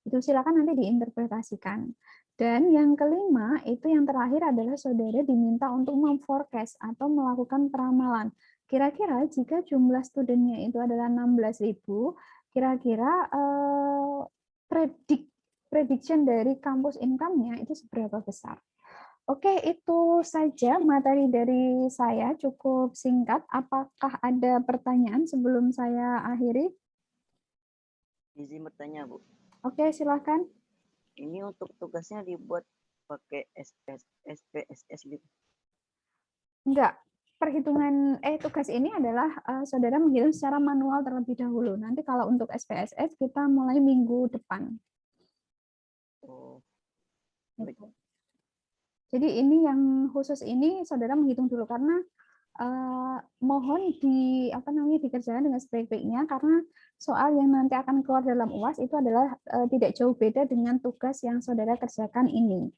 Itu silakan nanti diinterpretasikan. Dan yang kelima itu yang terakhir adalah saudara diminta untuk memforecast atau melakukan peramalan. Kira-kira jika jumlah studennya itu adalah 16.000, kira-kira prediction dari kampus income-nya itu seberapa besar? Oke, itu saja materi dari saya, cukup singkat. Apakah ada pertanyaan sebelum saya akhiri? Izin bertanya, Bu. Oke, silakan. Ini untuk tugasnya dibuat pakai SPSS gitu? Enggak. Perhitungan tugas ini adalah saudara menghitung secara manual terlebih dahulu. Nanti kalau untuk SPSS kita mulai minggu depan. Oh. Gitu. Jadi ini yang khusus ini saudara menghitung dulu karena mohon dikerjakan dengan sebaik-baiknya, karena soal yang nanti akan keluar dalam UAS itu adalah tidak jauh beda dengan tugas yang saudara kerjakan ini.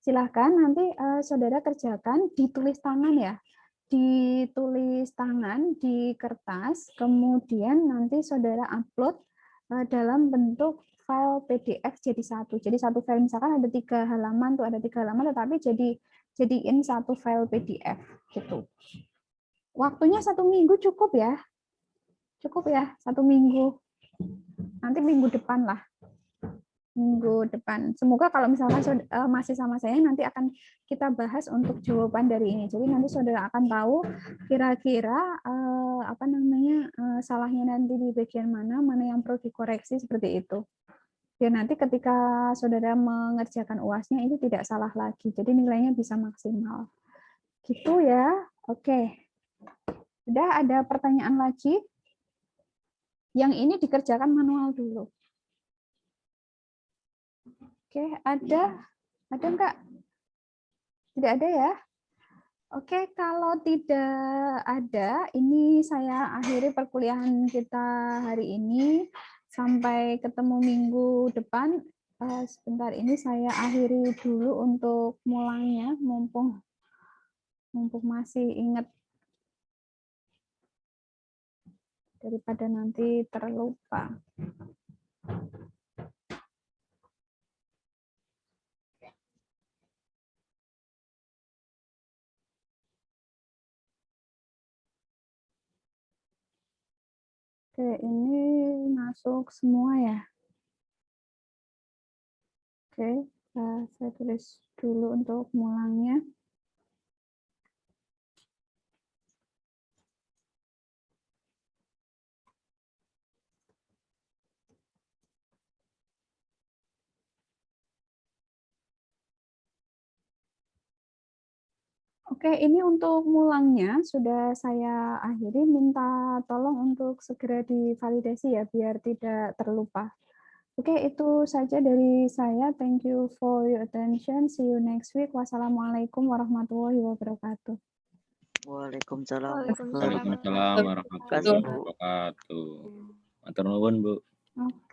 Silahkan nanti saudara kerjakan ditulis tangan ya, ditulis tangan di kertas, kemudian nanti saudara upload dalam bentuk file PDF jadi satu. Jadi satu file misalkan ada 3 halaman, tuh ada 3 halaman, tetapi jadiin satu file PDF gitu. Waktunya 1 minggu cukup ya, 1 minggu. Nanti minggu depan lah, minggu depan. Semoga kalau misalkan masih sama saya nanti akan kita bahas untuk jawaban dari ini. Jadi nanti saudara akan tahu kira-kira salahnya nanti di bagian mana yang perlu dikoreksi seperti itu. Biar nanti ketika saudara mengerjakan UAS-nya itu tidak salah lagi. Jadi nilainya bisa maksimal. Gitu ya. Oke. Sudah ada pertanyaan lagi? Yang ini dikerjakan manual dulu. Oke, ada enggak? Tidak ada ya? Oke, kalau tidak ada, ini saya akhiri perkuliahan kita hari ini. Sampai ketemu minggu depan. Sebentar ini saya akhiri dulu untuk mulainya, mumpung masih ingat, daripada nanti terlupa. Oke, ini masuk semua ya. Oke, saya tulis dulu untuk mulangnya. Oke, ini untuk mulangnya sudah saya akhiri. Minta tolong untuk segera divalidasi ya, biar tidak terlupa. Oke, itu saja dari saya. Thank you for your attention. See you next week. Wassalamualaikum warahmatullahi wabarakatuh. Waalaikumsalam. Waalaikumsalam. Waalaikumsalam warahmatullahi wabarakatuh. Matur nuwun, Bu. Oke.